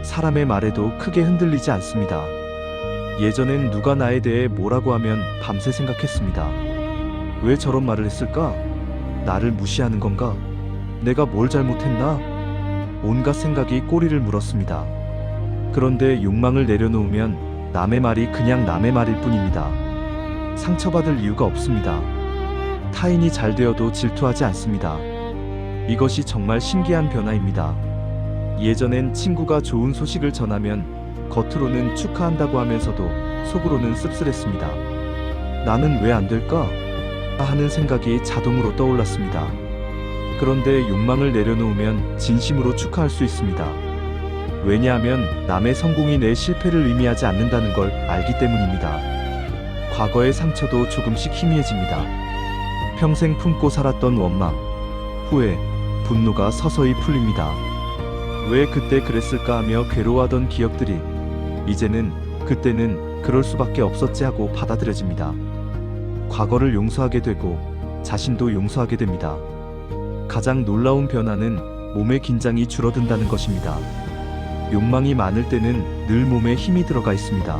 사람의 말에도 크게 흔들리지 않습니다. 예전엔 누가 나에 대해 뭐라고 하면 밤새 생각했습니다. 왜 저런 말을 했을까? 나를 무시하는 건가? 내가 뭘 잘못했나? 온갖 생각이 꼬리를 물었습니다. 그런데 욕망을 내려놓으면 남의 말이 그냥 남의 말일 뿐입니다. 상처받을 이유가 없습니다. 타인이 잘 되어도 질투하지 않습니다. 이것이 정말 신기한 변화입니다. 예전엔 친구가 좋은 소식을 전하면 겉으로는 축하한다고 하면서도 속으로는 씁쓸했습니다. 나는 왜 안 될까? 하는 생각이 자동으로 떠올랐습니다. 그런데 욕망을 내려놓으면 진심으로 축하할 수 있습니다. 왜냐하면 남의 성공이 내 실패를 의미하지 않는다는 걸 알기 때문입니다. 과거의 상처도 조금씩 희미해집니다. 평생 품고 살았던 원망, 후회, 분노가 서서히 풀립니다. 왜 그때 그랬을까 하며 괴로워하던 기억들이 이제는 그때는 그럴 수밖에 없었지 하고 받아들여집니다. 과거를 용서하게 되고 자신도 용서하게 됩니다. 가장 놀라운 변화는 몸의 긴장이 줄어든다는 것입니다. 욕망이 많을 때는 늘 몸에 힘이 들어가 있습니다.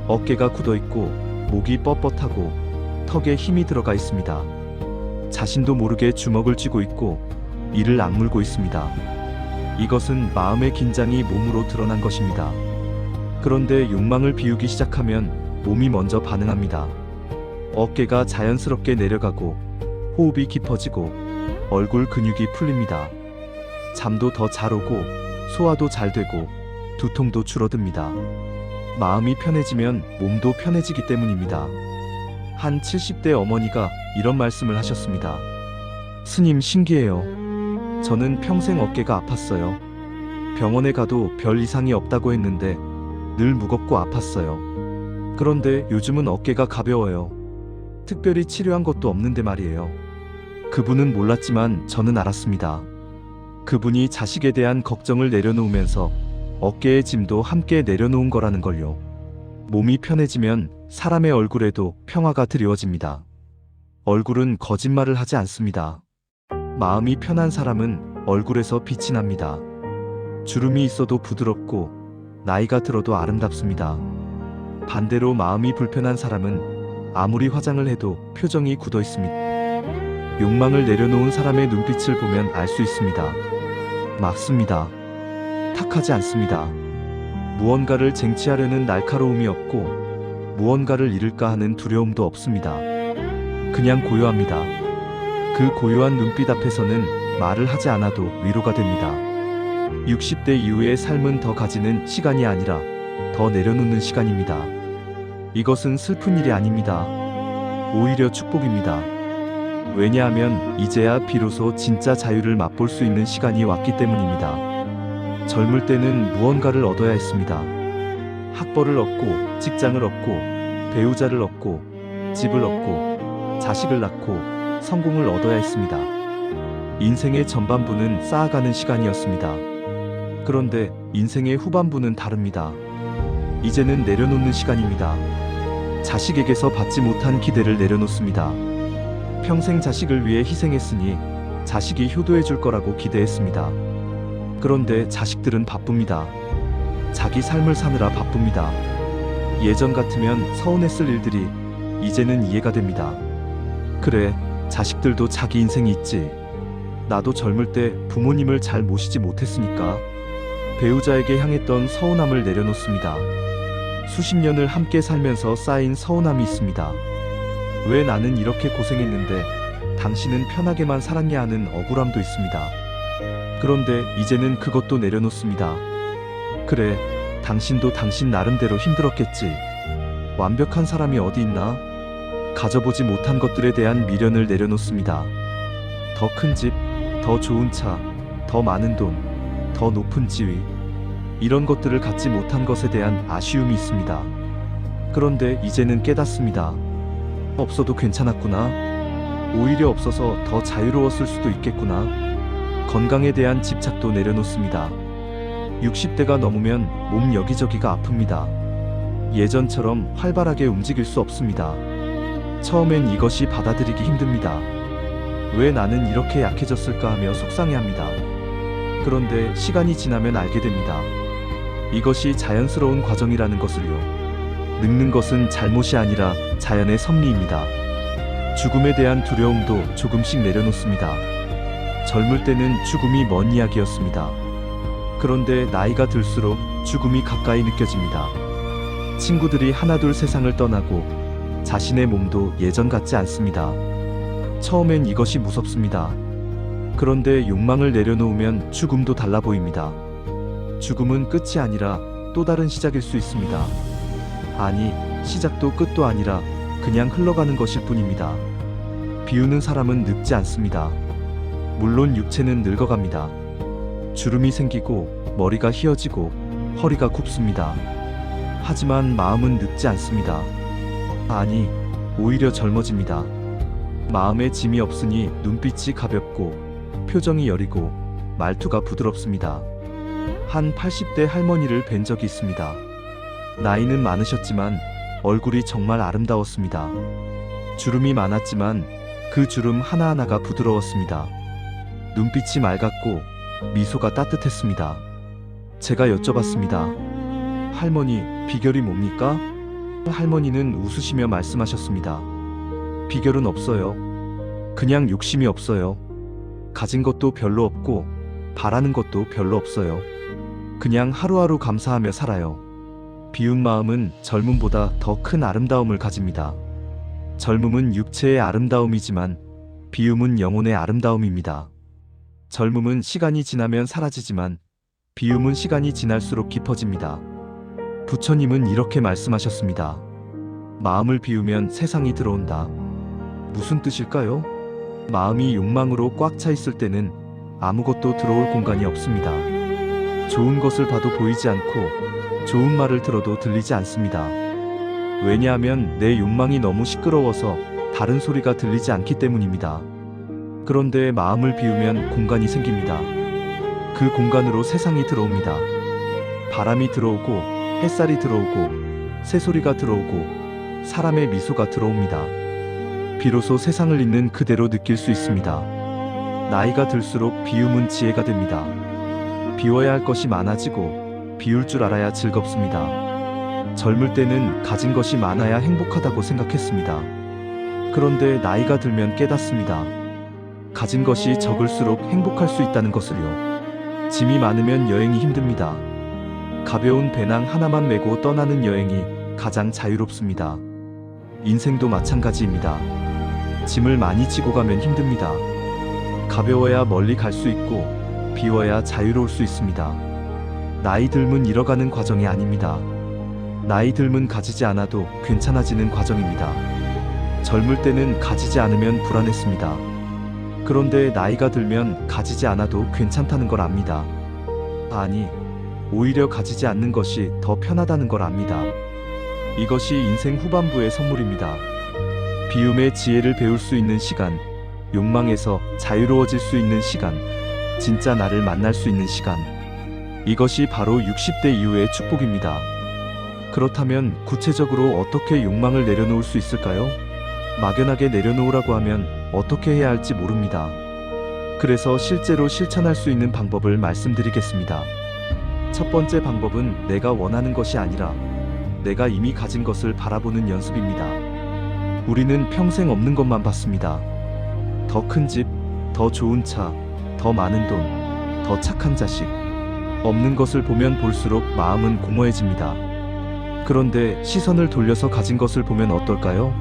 어깨가 굳어 있고 목이 뻣뻣하고 턱에 힘이 들어가 있습니다. 자신도 모르게 주먹을 쥐고 있고 이를 악물고 있습니다. 이것은 마음의 긴장이 몸으로 드러난 것입니다. 그런데 욕망을 비우기 시작하면 몸이 먼저 반응합니다. 어깨가 자연스럽게 내려가고 호흡이 깊어지고 얼굴 근육이 풀립니다. 잠도 더 잘 오고 소화도 잘 되고 두통도 줄어듭니다. 마음이 편해지면 몸도 편해지기 때문입니다. 한 70대 어머니가 이런 말씀을 하셨습니다. 스님, 신기해요. 저는 평생 어깨가 아팠어요. 병원에 가도 별 이상이 없다고 했는데 늘 무겁고 아팠어요. 그런데 요즘은 어깨가 가벼워요. 특별히 치료한 것도 없는데 말이에요. 그분은 몰랐지만 저는 알았습니다. 그분이 자식에 대한 걱정을 내려놓으면서 어깨의 짐도 함께 내려놓은 거라는 걸요. 몸이 편해지면 사람의 얼굴에도 평화가 드리워집니다. 얼굴은 거짓말을 하지 않습니다. 마음이 편한 사람은 얼굴에서 빛이 납니다. 주름이 있어도 부드럽고 나이가 들어도 아름답습니다. 반대로 마음이 불편한 사람은 아무리 화장을 해도 표정이 굳어 있습니다. 욕망을 내려놓은 사람의 눈빛을 보면 알 수 있습니다. 맞습니다. 탁하지 않습니다. 무언가를 쟁취하려는 날카로움이 없고 무언가를 잃을까 하는 두려움도 없습니다. 그냥 고요합니다. 그 고요한 눈빛 앞에서는 말을 하지 않아도 위로가 됩니다. 60대 이후의 삶은 더 가지는 시간이 아니라 더 내려놓는 시간입니다. 이것은 슬픈 일이 아닙니다. 오히려 축복입니다. 왜냐하면 이제야 비로소 진짜 자유를 맛볼 수 있는 시간이 왔기 때문입니다. 젊을 때는 무언가를 얻어야 했습니다. 학벌을 얻고, 직장을 얻고, 배우자를 얻고, 집을 얻고, 자식을 낳고, 성공을 얻어야 했습니다. 인생의 전반부는 쌓아가는 시간이었습니다. 그런데 인생의 후반부는 다릅니다. 이제는 내려놓는 시간입니다. 자식에게서 받지 못한 기대를 내려놓습니다. 평생 자식을 위해 희생했으니 자식이 효도해 줄 거라고 기대했습니다. 그런데 자식들은 바쁩니다. 자기 삶을 사느라 바쁩니다. 예전 같으면 서운했을 일들이 이제는 이해가 됩니다. 그래, 자식들도 자기 인생이 있지. 나도 젊을 때 부모님을 잘 모시지 못했으니까 배우자에게 향했던 서운함을 내려놓습니다. 수십 년을 함께 살면서 쌓인 서운함이 있습니다. 왜 나는 이렇게 고생했는데 당신은 편하게만 살았냐 하는 억울함도 있습니다. 그런데 이제는 그것도 내려놓습니다. 그래, 당신도 당신 나름대로 힘들었겠지. 완벽한 사람이 어디 있나? 가져보지 못한 것들에 대한 미련을 내려놓습니다. 더 큰 집, 더 좋은 차, 더 많은 돈, 더 높은 지위, 이런 것들을 갖지 못한 것에 대한 아쉬움이 있습니다. 그런데 이제는 깨닫습니다. 없어도 괜찮았구나. 오히려 없어서 더 자유로웠을 수도 있겠구나. 건강에 대한 집착도 내려놓습니다. 60대가 넘으면 몸 여기저기가 아픕니다. 예전처럼 활발하게 움직일 수 없습니다. 처음엔 이것이 받아들이기 힘듭니다. 왜 나는 이렇게 약해졌을까 하며 속상해합니다. 그런데 시간이 지나면 알게 됩니다. 이것이 자연스러운 과정이라는 것을요. 늙는 것은 잘못이 아니라 자연의 섭리입니다. 죽음에 대한 두려움도 조금씩 내려놓습니다. 젊을 때는 죽음이 먼 이야기였습니다. 그런데 나이가 들수록 죽음이 가까이 느껴집니다. 친구들이 하나둘 세상을 떠나고 자신의 몸도 예전 같지 않습니다. 처음엔 이것이 무섭습니다. 그런데 욕망을 내려놓으면 죽음도 달라 보입니다. 죽음은 끝이 아니라 또 다른 시작일 수 있습니다. 아니, 시작도 끝도 아니라 그냥 흘러가는 것일 뿐입니다. 비우는 사람은 늙지 않습니다. 물론 육체는 늙어갑니다. 주름이 생기고 머리가 휘어지고 허리가 굽습니다. 하지만 마음은 늙지 않습니다. 아니, 오히려 젊어집니다. 마음에 짐이 없으니 눈빛이 가볍고 표정이 여리고 말투가 부드럽습니다. 한 80대 할머니를 뵌 적이 있습니다. 나이는 많으셨지만 얼굴이 정말 아름다웠습니다. 주름이 많았지만 그 주름 하나하나가 부드러웠습니다. 눈빛이 맑았고 미소가 따뜻했습니다. 제가 여쭤봤습니다. 할머니, 비결이 뭡니까? 할머니는 웃으시며 말씀하셨습니다. 비결은 없어요. 그냥 욕심이 없어요. 가진 것도 별로 없고 바라는 것도 별로 없어요. 그냥 하루하루 감사하며 살아요. 비운 마음은 젊음보다 더 큰 아름다움을 가집니다. 젊음은 육체의 아름다움이지만 비움은 영혼의 아름다움입니다. 젊음은 시간이 지나면 사라지지만 비움은 시간이 지날수록 깊어집니다. 부처님은 이렇게 말씀하셨습니다. 마음을 비우면 세상이 들어온다. 무슨 뜻일까요? 마음이 욕망으로 꽉 차 있을 때는 아무것도 들어올 공간이 없습니다. 좋은 것을 봐도 보이지 않고 좋은 말을 들어도 들리지 않습니다. 왜냐하면 내 욕망이 너무 시끄러워서 다른 소리가 들리지 않기 때문입니다. 그런데 마음을 비우면 공간이 생깁니다. 그 공간으로 세상이 들어옵니다. 바람이 들어오고, 햇살이 들어오고, 새소리가 들어오고, 사람의 미소가 들어옵니다. 비로소 세상을 있는 그대로 느낄 수 있습니다. 나이가 들수록 비움은 지혜가 됩니다. 비워야 할 것이 많아지고 비울 줄 알아야 즐겁습니다. 젊을 때는 가진 것이 많아야 행복하다고 생각했습니다. 그런데 나이가 들면 깨닫습니다. 가진 것이 적을수록 행복할 수 있다는 것을요. 짐이 많으면 여행이 힘듭니다. 가벼운 배낭 하나만 메고 떠나는 여행이 가장 자유롭습니다. 인생도 마찬가지입니다. 짐을 많이 지고 가면 힘듭니다. 가벼워야 멀리 갈 수 있고 비워야 자유로울 수 있습니다. 나이 들면 잃어가는 과정이 아닙니다. 나이 들면 가지지 않아도 괜찮아지는 과정입니다. 젊을 때는 가지지 않으면 불안했습니다. 그런데 나이가 들면 가지지 않아도 괜찮다는 걸 압니다. 아니, 오히려 가지지 않는 것이 더 편하다는 걸 압니다. 이것이 인생 후반부의 선물입니다. 비움의 지혜를 배울 수 있는 시간, 욕망에서 자유로워질 수 있는 시간, 진짜 나를 만날 수 있는 시간. 이것이 바로 60대 이후의 축복입니다. 그렇다면 구체적으로 어떻게 욕망을 내려놓을 수 있을까요? 막연하게 내려놓으라고 하면 어떻게 해야 할지 모릅니다. 그래서 실제로 실천할 수 있는 방법을 말씀드리겠습니다. 첫 번째 방법은 내가 원하는 것이 아니라 내가 이미 가진 것을 바라보는 연습입니다. 우리는 평생 없는 것만 봤습니다. 더 큰 집, 더 좋은 차, 더 많은 돈, 더 착한 자식. 없는 것을 보면 볼수록 마음은 공허해집니다. 그런데 시선을 돌려서 가진 것을 보면 어떨까요?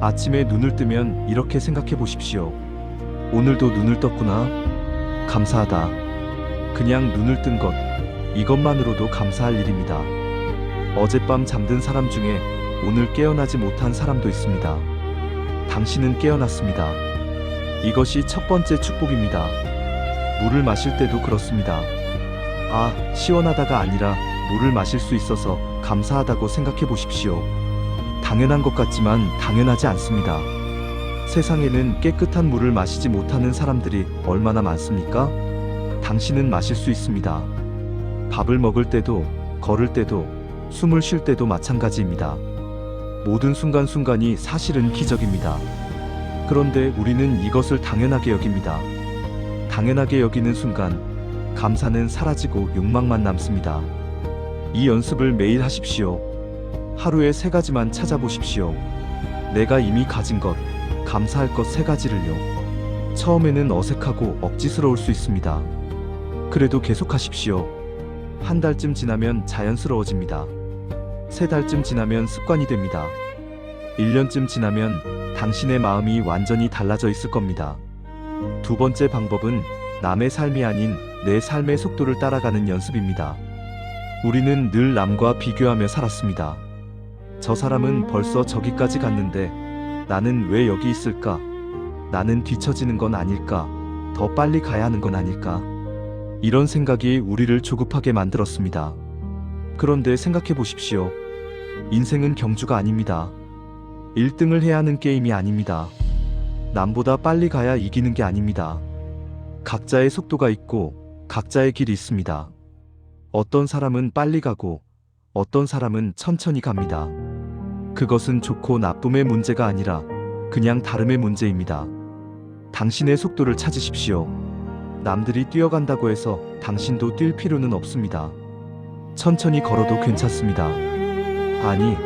아침에 눈을 뜨면 이렇게 생각해 보십시오. 오늘도 눈을 떴구나. 감사하다. 그냥 눈을 뜬 것, 이것만으로도 감사할 일입니다. 어젯밤 잠든 사람 중에 오늘 깨어나지 못한 사람도 있습니다. 당신은 깨어났습니다. 이것이 첫 번째 축복입니다. 물을 마실 때도 그렇습니다. 아, 시원하다가 아니라 물을 마실 수 있어서 감사하다고 생각해 보십시오. 당연한 것 같지만 당연하지 않습니다. 세상에는 깨끗한 물을 마시지 못하는 사람들이 얼마나 많습니까? 당신은 마실 수 있습니다. 밥을 먹을 때도, 걸을 때도, 숨을 쉴 때도 마찬가지입니다. 모든 순간순간이 사실은 기적입니다. 그런데 우리는 이것을 당연하게 여깁니다. 당연하게 여기는 순간 감사는 사라지고 욕망만 남습니다. 이 연습을 매일 하십시오. 하루에 3가지만 찾아보십시오. 내가 이미 가진 것, 감사할 것 3가지를요. 처음에는 어색하고 억지스러울 수 있습니다. 그래도 계속하십시오. 한 달쯤 지나면 자연스러워집니다. 3달쯤 지나면 습관이 됩니다. 1년쯤 지나면 당신의 마음이 완전히 달라져 있을 겁니다. 두 번째 방법은 남의 삶이 아닌 내 삶의 속도를 따라가는 연습입니다. 우리는 늘 남과 비교하며 살았습니다. 저 사람은 벌써 저기까지 갔는데 나는 왜 여기 있을까? 나는 뒤처지는 건 아닐까? 더 빨리 가야 하는 건 아닐까? 이런 생각이 우리를 조급하게 만들었습니다. 그런데 생각해 보십시오. 인생은 경주가 아닙니다. 1등을 해야 하는 게임이 아닙니다. 남보다 빨리 가야 이기는 게 아닙니다. 각자의 속도가 있고 각자의 길이 있습니다. 어떤 사람은 빨리 가고 어떤 사람은 천천히 갑니다. 그것은 좋고 나쁨의 문제가 아니라 그냥 다름의 문제입니다. 당신의 속도를 찾으십시오. 남들이 뛰어간다고 해서 당신도 뛸 필요는 없습니다. 천천히 걸어도 괜찮습니다. 아니,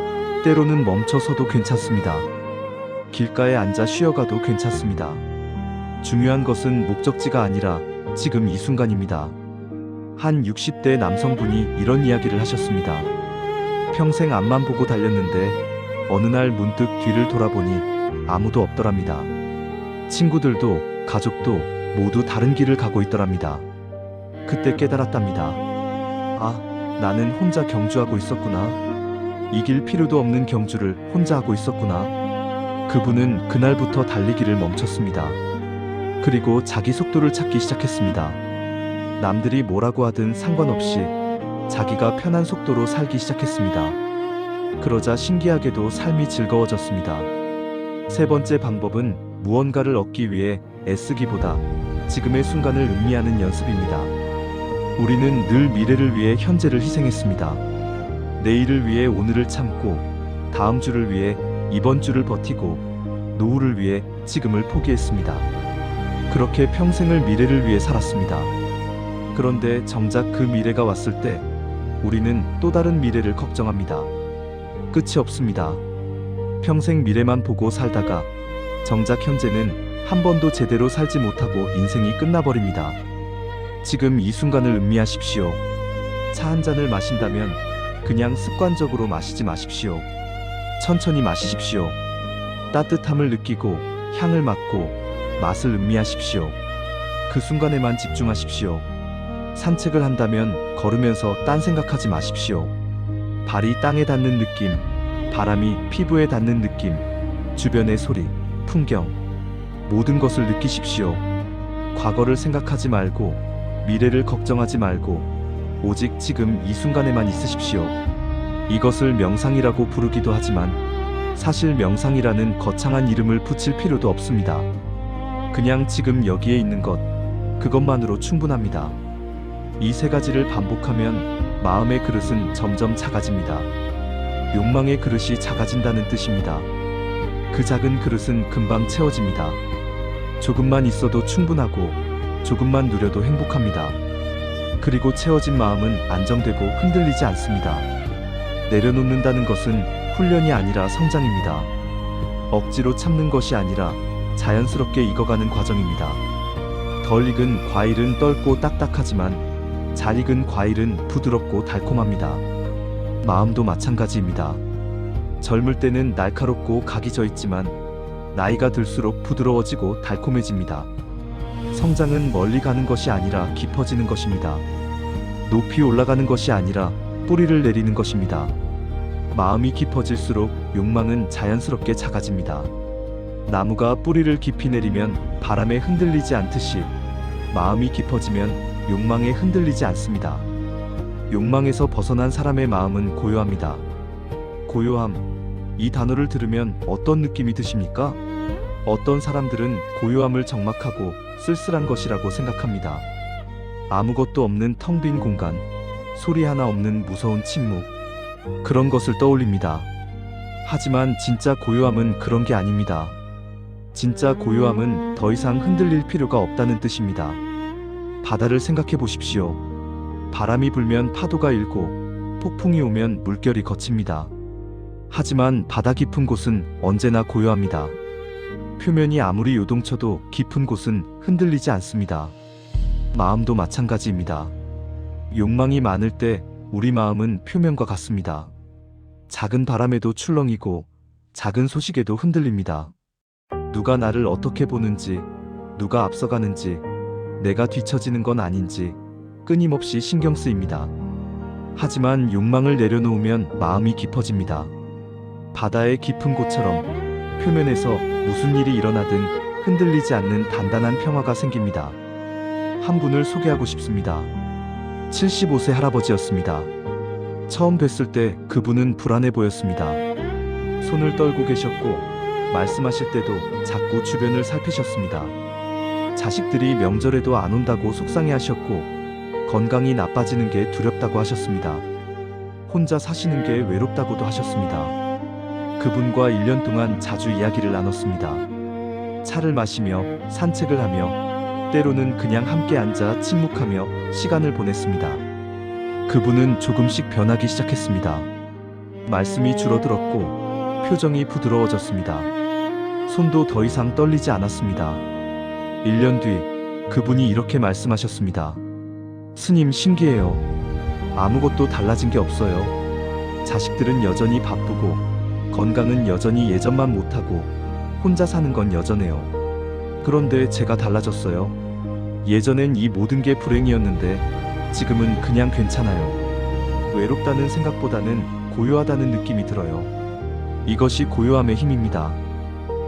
때로는 멈춰서도 괜찮습니다. 길가에 앉아 쉬어가도 괜찮습니다. 중요한 것은 목적지가 아니라 지금 이 순간입니다. 한 60대 남성분이 이런 이야기를 하셨습니다. 평생 앞만 보고 달렸는데 어느 날 문득 뒤를 돌아보니 아무도 없더랍니다. 친구들도 가족도 모두 다른 길을 가고 있더랍니다. 그때 깨달았답니다. 아, 나는 혼자 경주하고 있었구나. 이길 필요도 없는 경주를 혼자 하고 있었구나. 그분은 그날부터 달리기를 멈췄습니다. 그리고 자기 속도를 찾기 시작했습니다. 남들이 뭐라고 하든 상관없이 자기가 편한 속도로 살기 시작했습니다. 그러자 신기하게도 삶이 즐거워졌습니다. 세 번째 방법은 무언가를 얻기 위해 애쓰기보다 지금의 순간을 음미하는 연습입니다. 우리는 늘 미래를 위해 현재를 희생했습니다. 내일을 위해 오늘을 참고, 다음 주를 위해 이번 주를 버티고, 노후를 위해 지금을 포기했습니다. 그렇게 평생을 미래를 위해 살았습니다. 그런데 정작 그 미래가 왔을 때 우리는 또 다른 미래를 걱정합니다. 끝이 없습니다. 평생 미래만 보고 살다가 정작 현재는 한 번도 제대로 살지 못하고 인생이 끝나버립니다. 지금 이 순간을 음미하십시오. 차 한 잔을 마신다면 그냥 습관적으로 마시지 마십시오. 천천히 마시십시오. 따뜻함을 느끼고 향을 맡고 맛을 음미하십시오. 그 순간에만 집중하십시오. 산책을 한다면 걸으면서 딴 생각하지 마십시오. 발이 땅에 닿는 느낌, 바람이 피부에 닿는 느낌, 주변의 소리, 풍경, 모든 것을 느끼십시오. 과거를 생각하지 말고 미래를 걱정하지 말고 오직 지금 이 순간에만 있으십시오. 이것을 명상이라고 부르기도 하지만 사실 명상이라는 거창한 이름을 붙일 필요도 없습니다. 그냥 지금 여기에 있는 것, 그것만으로 충분합니다. 이 세 가지를 반복하면 마음의 그릇은 점점 작아집니다. 욕망의 그릇이 작아진다는 뜻입니다. 그 작은 그릇은 금방 채워집니다. 조금만 있어도 충분하고 조금만 누려도 행복합니다. 그리고 채워진 마음은 안정되고 흔들리지 않습니다. 내려놓는다는 것은 훈련이 아니라 성장입니다. 억지로 참는 것이 아니라 자연스럽게 익어가는 과정입니다. 덜 익은 과일은 떫고 딱딱하지만 잘 익은 과일은 부드럽고 달콤합니다. 마음도 마찬가지입니다. 젊을 때는 날카롭고 각이 져 있지만 나이가 들수록 부드러워지고 달콤해집니다. 성장은 멀리 가는 것이 아니라 깊어지는 것입니다. 높이 올라가는 것이 아니라 뿌리를 내리는 것입니다. 마음이 깊어질수록 욕망은 자연스럽게 작아집니다. 나무가 뿌리를 깊이 내리면 바람에 흔들리지 않듯이 마음이 깊어지면 욕망에 흔들리지 않습니다. 욕망에서 벗어난 사람의 마음은 고요합니다. 고요함, 이 단어를 들으면 어떤 느낌이 드십니까? 어떤 사람들은 고요함을 적막하고 쓸쓸한 것이라고 생각합니다. 아무것도 없는 텅 빈 공간, 소리 하나 없는 무서운 침묵, 그런 것을 떠올립니다. 하지만 진짜 고요함은 그런 게 아닙니다. 진짜 고요함은 더 이상 흔들릴 필요가 없다는 뜻입니다. 바다를 생각해 보십시오. 바람이 불면 파도가 일고 폭풍이 오면 물결이 거칩니다. 하지만 바다 깊은 곳은 언제나 고요합니다. 표면이 아무리 요동쳐도 깊은 곳은 흔들리지 않습니다. 마음도 마찬가지입니다. 욕망이 많을 때 우리 마음은 표면과 같습니다. 작은 바람에도 출렁이고 작은 소식에도 흔들립니다. 누가 나를 어떻게 보는지, 누가 앞서가는지, 내가 뒤처지는 건 아닌지 끊임없이 신경 쓰입니다. 하지만 욕망을 내려놓으면 마음이 깊어집니다. 바다의 깊은 곳처럼 표면에서 무슨 일이 일어나든 흔들리지 않는 단단한 평화가 생깁니다. 한 분을 소개하고 싶습니다. 75세 할아버지였습니다. 처음 뵀을 때 그분은 불안해 보였습니다. 손을 떨고 계셨고 말씀하실 때도 자꾸 주변을 살피셨습니다. 자식들이 명절에도 안 온다고 속상해하셨고 건강이 나빠지는 게 두렵다고 하셨습니다. 혼자 사시는 게 외롭다고도 하셨습니다. 그분과 1년 동안 자주 이야기를 나눴습니다. 차를 마시며 산책을 하며 때로는 그냥 함께 앉아 침묵하며 시간을 보냈습니다. 그분은 조금씩 변하기 시작했습니다. 말씀이 줄어들었고 표정이 부드러워졌습니다. 손도 더 이상 떨리지 않았습니다. 1년 뒤 그분이 이렇게 말씀하셨습니다. 스님, 신기해요. 아무것도 달라진 게 없어요. 자식들은 여전히 바쁘고 건강은 여전히 예전만 못하고 혼자 사는 건 여전해요. 그런데 제가 달라졌어요. 예전엔 이 모든 게 불행이었는데 지금은 그냥 괜찮아요. 외롭다는 생각보다는 고요하다는 느낌이 들어요. 이것이 고요함의 힘입니다.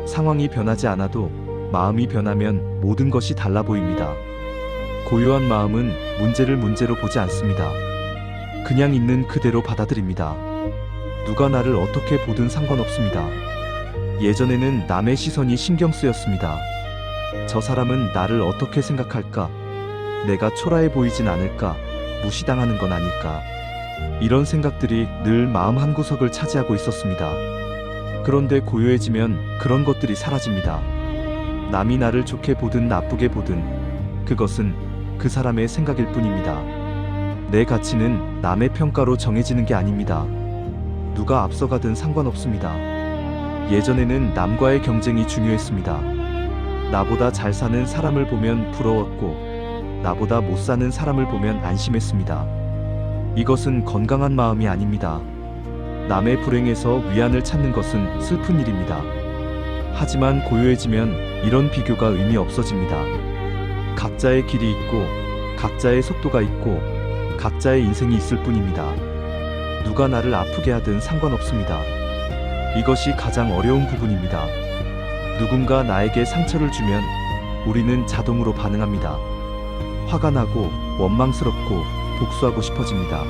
상황이 변하지 않아도 마음이 변하면 모든 것이 달라 보입니다. 고요한 마음은 문제를 문제로 보지 않습니다. 그냥 있는 그대로 받아들입니다. 누가 나를 어떻게 보든 상관없습니다. 예전에는 남의 시선이 신경 쓰였습니다. 저 사람은 나를 어떻게 생각할까? 내가 초라해 보이진 않을까? 무시당하는 건 아닐까. 이런 생각들이 늘 마음 한구석을 차지하고 있었습니다. 그런데 고요해지면 그런 것들이 사라집니다. 남이 나를 좋게 보든 나쁘게 보든 그것은 그 사람의 생각일 뿐입니다. 내 가치는 남의 평가로 정해지는 게 아닙니다. 누가 앞서가든 상관없습니다. 예전에는 남과의 경쟁이 중요했습니다. 나보다 잘 사는 사람을 보면 부러웠고 나보다 못 사는 사람을 보면 안심했습니다. 이것은 건강한 마음이 아닙니다. 남의 불행에서 위안을 찾는 것은 슬픈 일입니다. 하지만 고요해지면 이런 비교가 의미 없어집니다. 각자의 길이 있고 각자의 속도가 있고 각자의 인생이 있을 뿐입니다. 누가 나를 아프게 하든 상관없습니다. 이것이 가장 어려운 부분입니다. 누군가 나에게 상처를 주면 우리는 자동으로 반응합니다. 화가 나고 원망스럽고 복수하고 싶어집니다.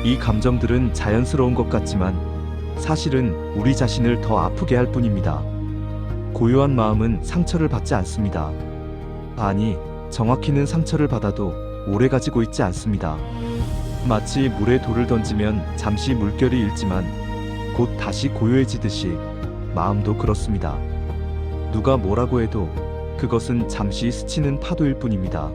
이 감정들은 자연스러운 것 같지만 사실은 우리 자신을 더 아프게 할 뿐입니다. 고요한 마음은 상처를 받지 않습니다. 아니, 정확히는 상처를 받아도 오래 가지고 있지 않습니다. 마치 물에 돌을 던지면 잠시 물결이 일지만 곧 다시 고요해지듯이 마음도 그렇습니다. 누가 뭐라고 해도 그것은 잠시 스치는 파도일 뿐입니다.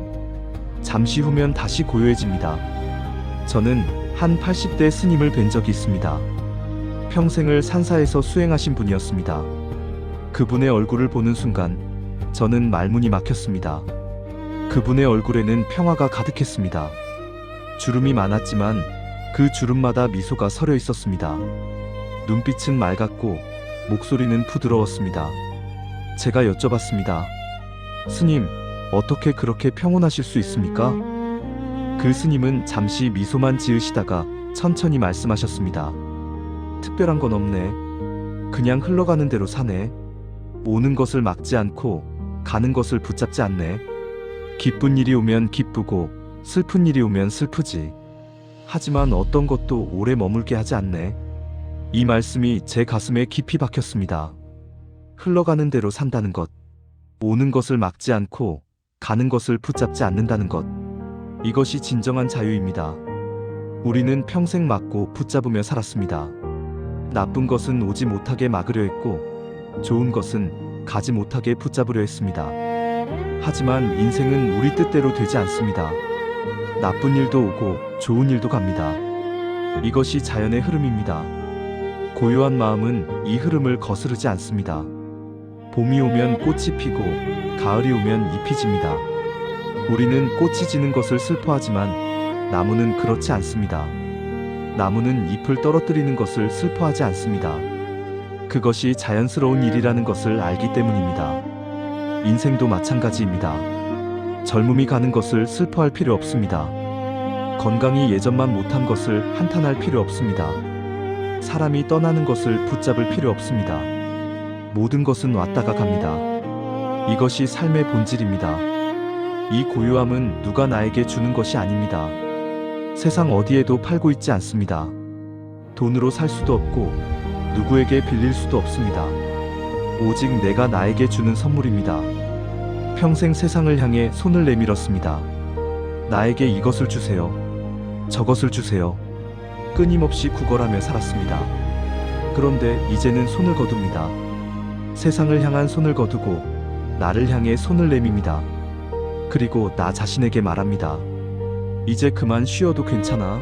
잠시 후면 다시 고요해집니다. 저는 한 80대 스님을 뵌 적이 있습니다. 평생을 산사에서 수행하신 분이었습니다. 그분의 얼굴을 보는 순간 저는 말문이 막혔습니다. 그분의 얼굴에는 평화가 가득했습니다. 주름이 많았지만 그 주름마다 미소가 서려 있었습니다. 눈빛은 맑았고 목소리는 부드러웠습니다. 제가 여쭤봤습니다. 스님, 어떻게 그렇게 평온하실 수 있습니까? 그 스님은 잠시 미소만 지으시다가 천천히 말씀하셨습니다. 특별한 건 없네. 그냥 흘러가는 대로 사네. 오는 것을 막지 않고 가는 것을 붙잡지 않네. 기쁜 일이 오면 기쁘고 슬픈 일이 오면 슬프지. 하지만 어떤 것도 오래 머물게 하지 않네. 이 말씀이 제 가슴에 깊이 박혔습니다. 흘러가는 대로 산다는 것, 오는 것을 막지 않고 가는 것을 붙잡지 않는다는 것, 이것이 진정한 자유입니다. 우리는 평생 막고 붙잡으며 살았습니다. 나쁜 것은 오지 못하게 막으려 했고 좋은 것은 가지 못하게 붙잡으려 했습니다. 하지만 인생은 우리 뜻대로 되지 않습니다. 나쁜 일도 오고 좋은 일도 갑니다. 이것이 자연의 흐름입니다. 고요한 마음은 이 흐름을 거스르지 않습니다. 봄이 오면 꽃이 피고 가을이 오면 잎이 집니다. 우리는 꽃이 지는 것을 슬퍼하지만 나무는 그렇지 않습니다. 나무는 잎을 떨어뜨리는 것을 슬퍼하지 않습니다. 그것이 자연스러운 일이라는 것을 알기 때문입니다. 인생도 마찬가지입니다. 젊음이 가는 것을 슬퍼할 필요 없습니다. 건강이 예전만 못한 것을 한탄할 필요 없습니다. 사람이 떠나는 것을 붙잡을 필요 없습니다. 모든 것은 왔다가 갑니다. 이것이 삶의 본질입니다. 이 고요함은 누가 나에게 주는 것이 아닙니다. 세상 어디에도 팔고 있지 않습니다. 돈으로 살 수도 없고 누구에게 빌릴 수도 없습니다. 오직 내가 나에게 주는 선물입니다. 평생 세상을 향해 손을 내밀었습니다. 나에게 이것을 주세요. 저것을 주세요. 끊임없이 구걸하며 살았습니다. 그런데 이제는 손을 거둡니다. 세상을 향한 손을 거두고 나를 향해 손을 내밉니다. 그리고 나 자신에게 말합니다. 이제 그만 쉬어도 괜찮아.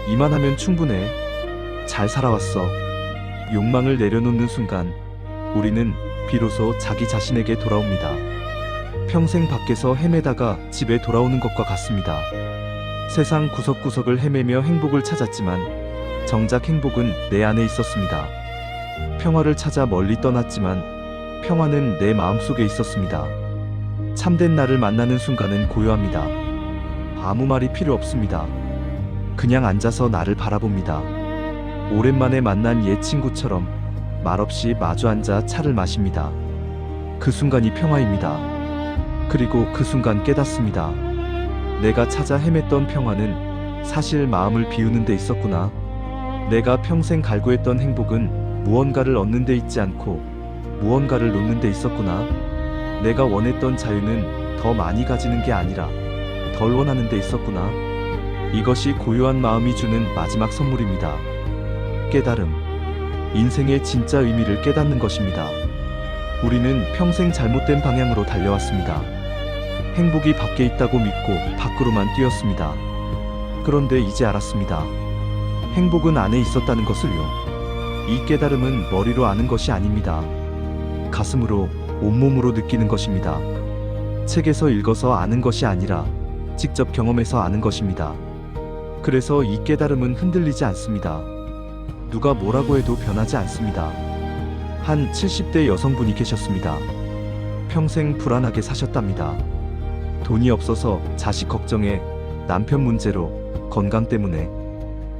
이만하면 충분해. 잘 살아왔어. 욕망을 내려놓는 순간 우리는 비로소 자기 자신에게 돌아옵니다. 평생 밖에서 헤매다가 집에 돌아오는 것과 같습니다. 세상 구석구석을 헤매며 행복을 찾았지만 정작 행복은 내 안에 있었습니다. 평화를 찾아 멀리 떠났지만 평화는 내 마음속에 있었습니다. 참된 나를 만나는 순간은 고요합니다. 아무 말이 필요 없습니다. 그냥 앉아서 나를 바라봅니다. 오랜만에 만난 옛 친구처럼 말없이 마주 앉아 차를 마십니다. 그 순간이 평화입니다. 그리고 그 순간 깨닫습니다. 내가 찾아 헤맸던 평화는 사실 마음을 비우는 데 있었구나. 내가 평생 갈구했던 행복은 무언가를 얻는 데 있지 않고 무언가를 놓는 데 있었구나. 내가 원했던 자유는 더 많이 가지는 게 아니라 덜 원하는 데 있었구나. 이것이 고요한 마음이 주는 마지막 선물입니다. 깨달음. 인생의 진짜 의미를 깨닫는 것입니다. 우리는 평생 잘못된 방향으로 달려왔습니다. 행복이 밖에 있다고 믿고 밖으로만 뛰었습니다. 그런데 이제 알았습니다. 행복은 안에 있었다는 것을요. 이 깨달음은 머리로 아는 것이 아닙니다. 가슴으로, 온몸으로 느끼는 것입니다. 책에서 읽어서 아는 것이 아니라 직접 경험해서 아는 것입니다. 그래서 이 깨달음은 흔들리지 않습니다. 누가 뭐라고 해도 변하지 않습니다. 한 70대 여성분이 계셨습니다. 평생 불안하게 사셨답니다. 돈이 없어서 자식 걱정에, 남편 문제로, 건강 때문에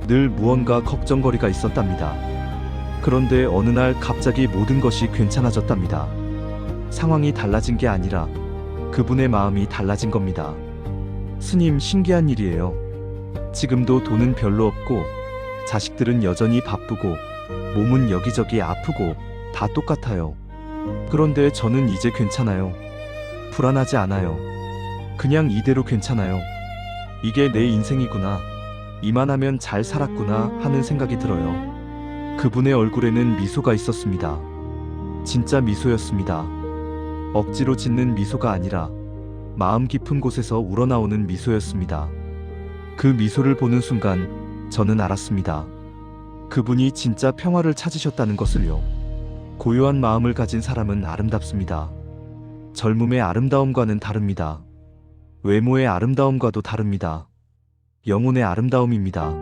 늘 무언가 걱정거리가 있었답니다. 그런데 어느 날 갑자기 모든 것이 괜찮아졌답니다. 상황이 달라진 게 아니라 그분의 마음이 달라진 겁니다. 스님, 신기한 일이에요. 지금도 돈은 별로 없고 자식들은 여전히 바쁘고 몸은 여기저기 아프고 다 똑같아요. 그런데 저는 이제 괜찮아요. 불안하지 않아요. 그냥 이대로 괜찮아요. 이게 내 인생이구나. 이만하면 잘 살았구나 하는 생각이 들어요. 그분의 얼굴에는 미소가 있었습니다. 진짜 미소였습니다. 억지로 짓는 미소가 아니라 마음 깊은 곳에서 우러나오는 미소였습니다. 그 미소를 보는 순간 저는 알았습니다. 그분이 진짜 평화를 찾으셨다는 것을요. 고요한 마음을 가진 사람은 아름답습니다. 젊음의 아름다움과는 다릅니다. 외모의 아름다움과도 다릅니다. 영혼의 아름다움입니다.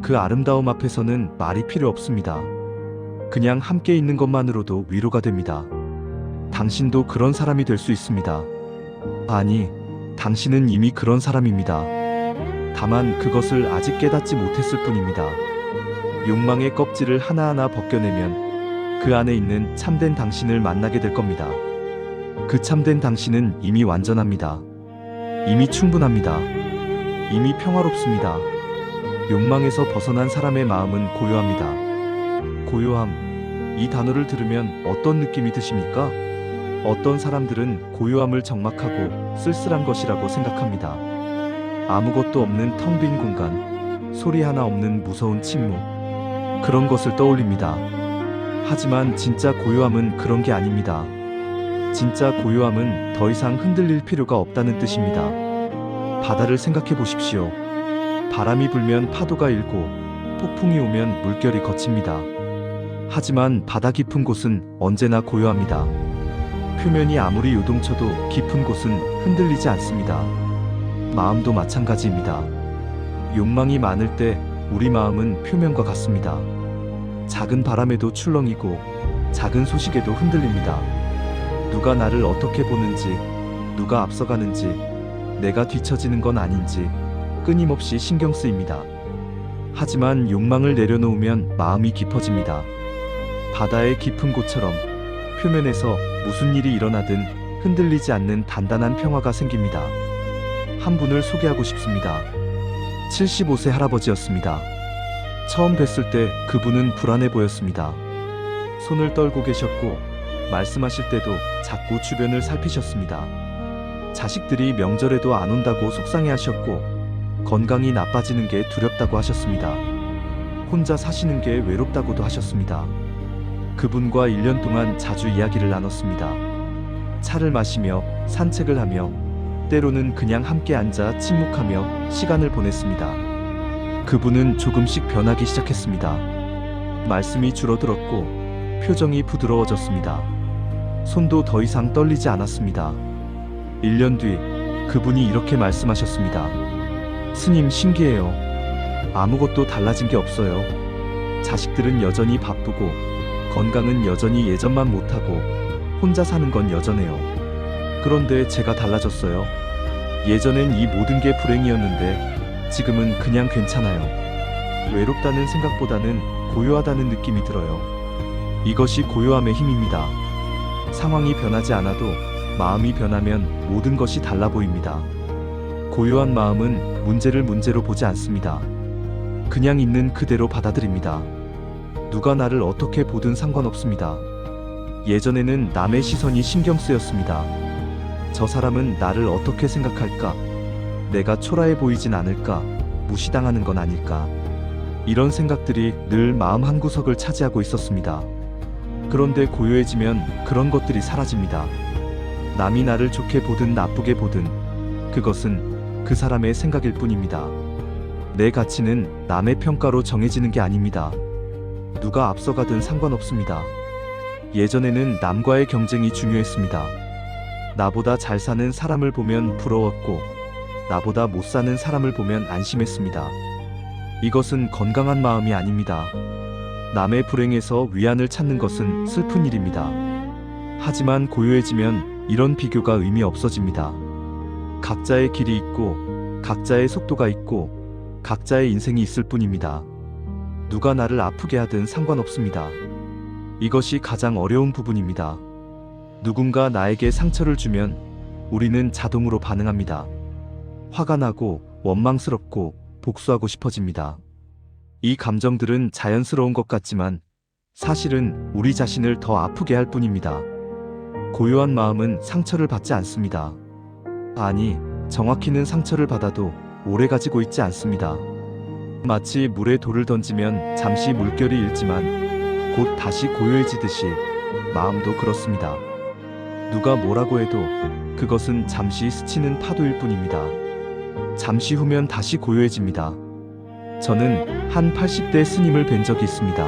그 아름다움 앞에서는 말이 필요 없습니다. 그냥 함께 있는 것만으로도 위로가 됩니다. 당신도 그런 사람이 될 수 있습니다. 아니, 당신은 이미 그런 사람입니다. 다만 그것을 아직 깨닫지 못했을 뿐입니다. 욕망의 껍질을 하나하나 벗겨내면 그 안에 있는 참된 당신을 만나게 될 겁니다. 그 참된 당신은 이미 완전합니다. 이미 충분합니다. 이미 평화롭습니다. 욕망에서 벗어난 사람의 마음은 고요합니다. 고요함, 이 단어를 들으면 어떤 느낌이 드십니까? 어떤 사람들은 고요함을 적막하고 쓸쓸한 것이라고 생각합니다. 아무것도 없는 텅 빈 공간, 소리 하나 없는 무서운 침묵, 그런 것을 떠올립니다. 하지만 진짜 고요함은 그런 게 아닙니다. 진짜 고요함은 더 이상 흔들릴 필요가 없다는 뜻입니다. 바다를 생각해 보십시오. 바람이 불면 파도가 일고 폭풍이 오면 물결이 거칩니다. 하지만 바다 깊은 곳은 언제나 고요합니다. 표면이 아무리 요동쳐도 깊은 곳은 흔들리지 않습니다. 마음도 마찬가지입니다. 욕망이 많을 때 우리 마음은 표면과 같습니다. 작은 바람에도 출렁이고 작은 소식에도 흔들립니다. 누가 나를 어떻게 보는지, 누가 앞서가는지, 내가 뒤처지는 건 아닌지 끊임없이 신경 쓰입니다. 하지만 욕망을 내려놓으면 마음이 깊어집니다. 바다의 깊은 곳처럼 표면에서 무슨 일이 일어나든 흔들리지 않는 단단한 평화가 생깁니다. 한 분을 소개하고 싶습니다. 75세 할아버지였습니다. 처음 뵀을 때 그분은 불안해 보였습니다. 손을 떨고 계셨고 말씀하실 때도 자꾸 주변을 살피셨습니다. 자식들이 명절에도 안 온다고 속상해하셨고 건강이 나빠지는 게 두렵다고 하셨습니다. 혼자 사시는 게 외롭다고도 하셨습니다. 그분과 1년 동안 자주 이야기를 나눴습니다. 차를 마시며 산책을 하며 때로는 그냥 함께 앉아 침묵하며 시간을 보냈습니다. 그분은 조금씩 변하기 시작했습니다. 말씀이 줄어들었고 표정이 부드러워졌습니다. 손도 더 이상 떨리지 않았습니다. 1년 뒤 그분이 이렇게 말씀하셨습니다. 스님, 신기해요. 아무것도 달라진 게 없어요. 자식들은 여전히 바쁘고 건강은 여전히 예전만 못하고 혼자 사는 건 여전해요. 그런데 제가 달라졌어요. 예전엔 이 모든 게 불행이었는데 지금은 그냥 괜찮아요. 외롭다는 생각보다는 고요하다는 느낌이 들어요. 이것이 고요함의 힘입니다. 상황이 변하지 않아도 마음이 변하면 모든 것이 달라 보입니다. 고요한 마음은 문제를 문제로 보지 않습니다. 그냥 있는 그대로 받아들입니다. 누가 나를 어떻게 보든 상관없습니다. 예전에는 남의 시선이 신경 쓰였습니다. 저 사람은 나를 어떻게 생각할까? 내가 초라해 보이진 않을까? 무시당하는 건 아닐까. 이런 생각들이 늘 마음 한구석을 차지하고 있었습니다. 그런데 고요해지면 그런 것들이 사라집니다. 남이 나를 좋게 보든 나쁘게 보든 그것은 그 사람의 생각일 뿐입니다. 내 가치는 남의 평가로 정해지는 게 아닙니다. 누가 앞서가든 상관없습니다. 예전에는 남과의 경쟁이 중요했습니다. 나보다 잘 사는 사람을 보면 부러웠고 나보다 못 사는 사람을 보면 안심했습니다. 이것은 건강한 마음이 아닙니다. 남의 불행에서 위안을 찾는 것은 슬픈 일입니다. 하지만 고요해지면 이런 비교가 의미 없어집니다. 각자의 길이 있고 각자의 속도가 있고 각자의 인생이 있을 뿐입니다. 누가 나를 아프게 하든 상관없습니다. 이것이 가장 어려운 부분입니다. 누군가 나에게 상처를 주면 우리는 자동으로 반응합니다. 화가 나고 원망스럽고 복수하고 싶어집니다. 이 감정들은 자연스러운 것 같지만 사실은 우리 자신을 더 아프게 할 뿐입니다. 고요한 마음은 상처를 받지 않습니다. 아니, 정확히는 상처를 받아도 오래 가지고 있지 않습니다. 마치 물에 돌을 던지면 잠시 물결이 일지만 곧 다시 고요해지듯이 마음도 그렇습니다. 누가 뭐라고 해도 그것은 잠시 스치는 파도일 뿐입니다. 잠시 후면 다시 고요해집니다. 저는 한 80대 스님을 뵌 적이 있습니다.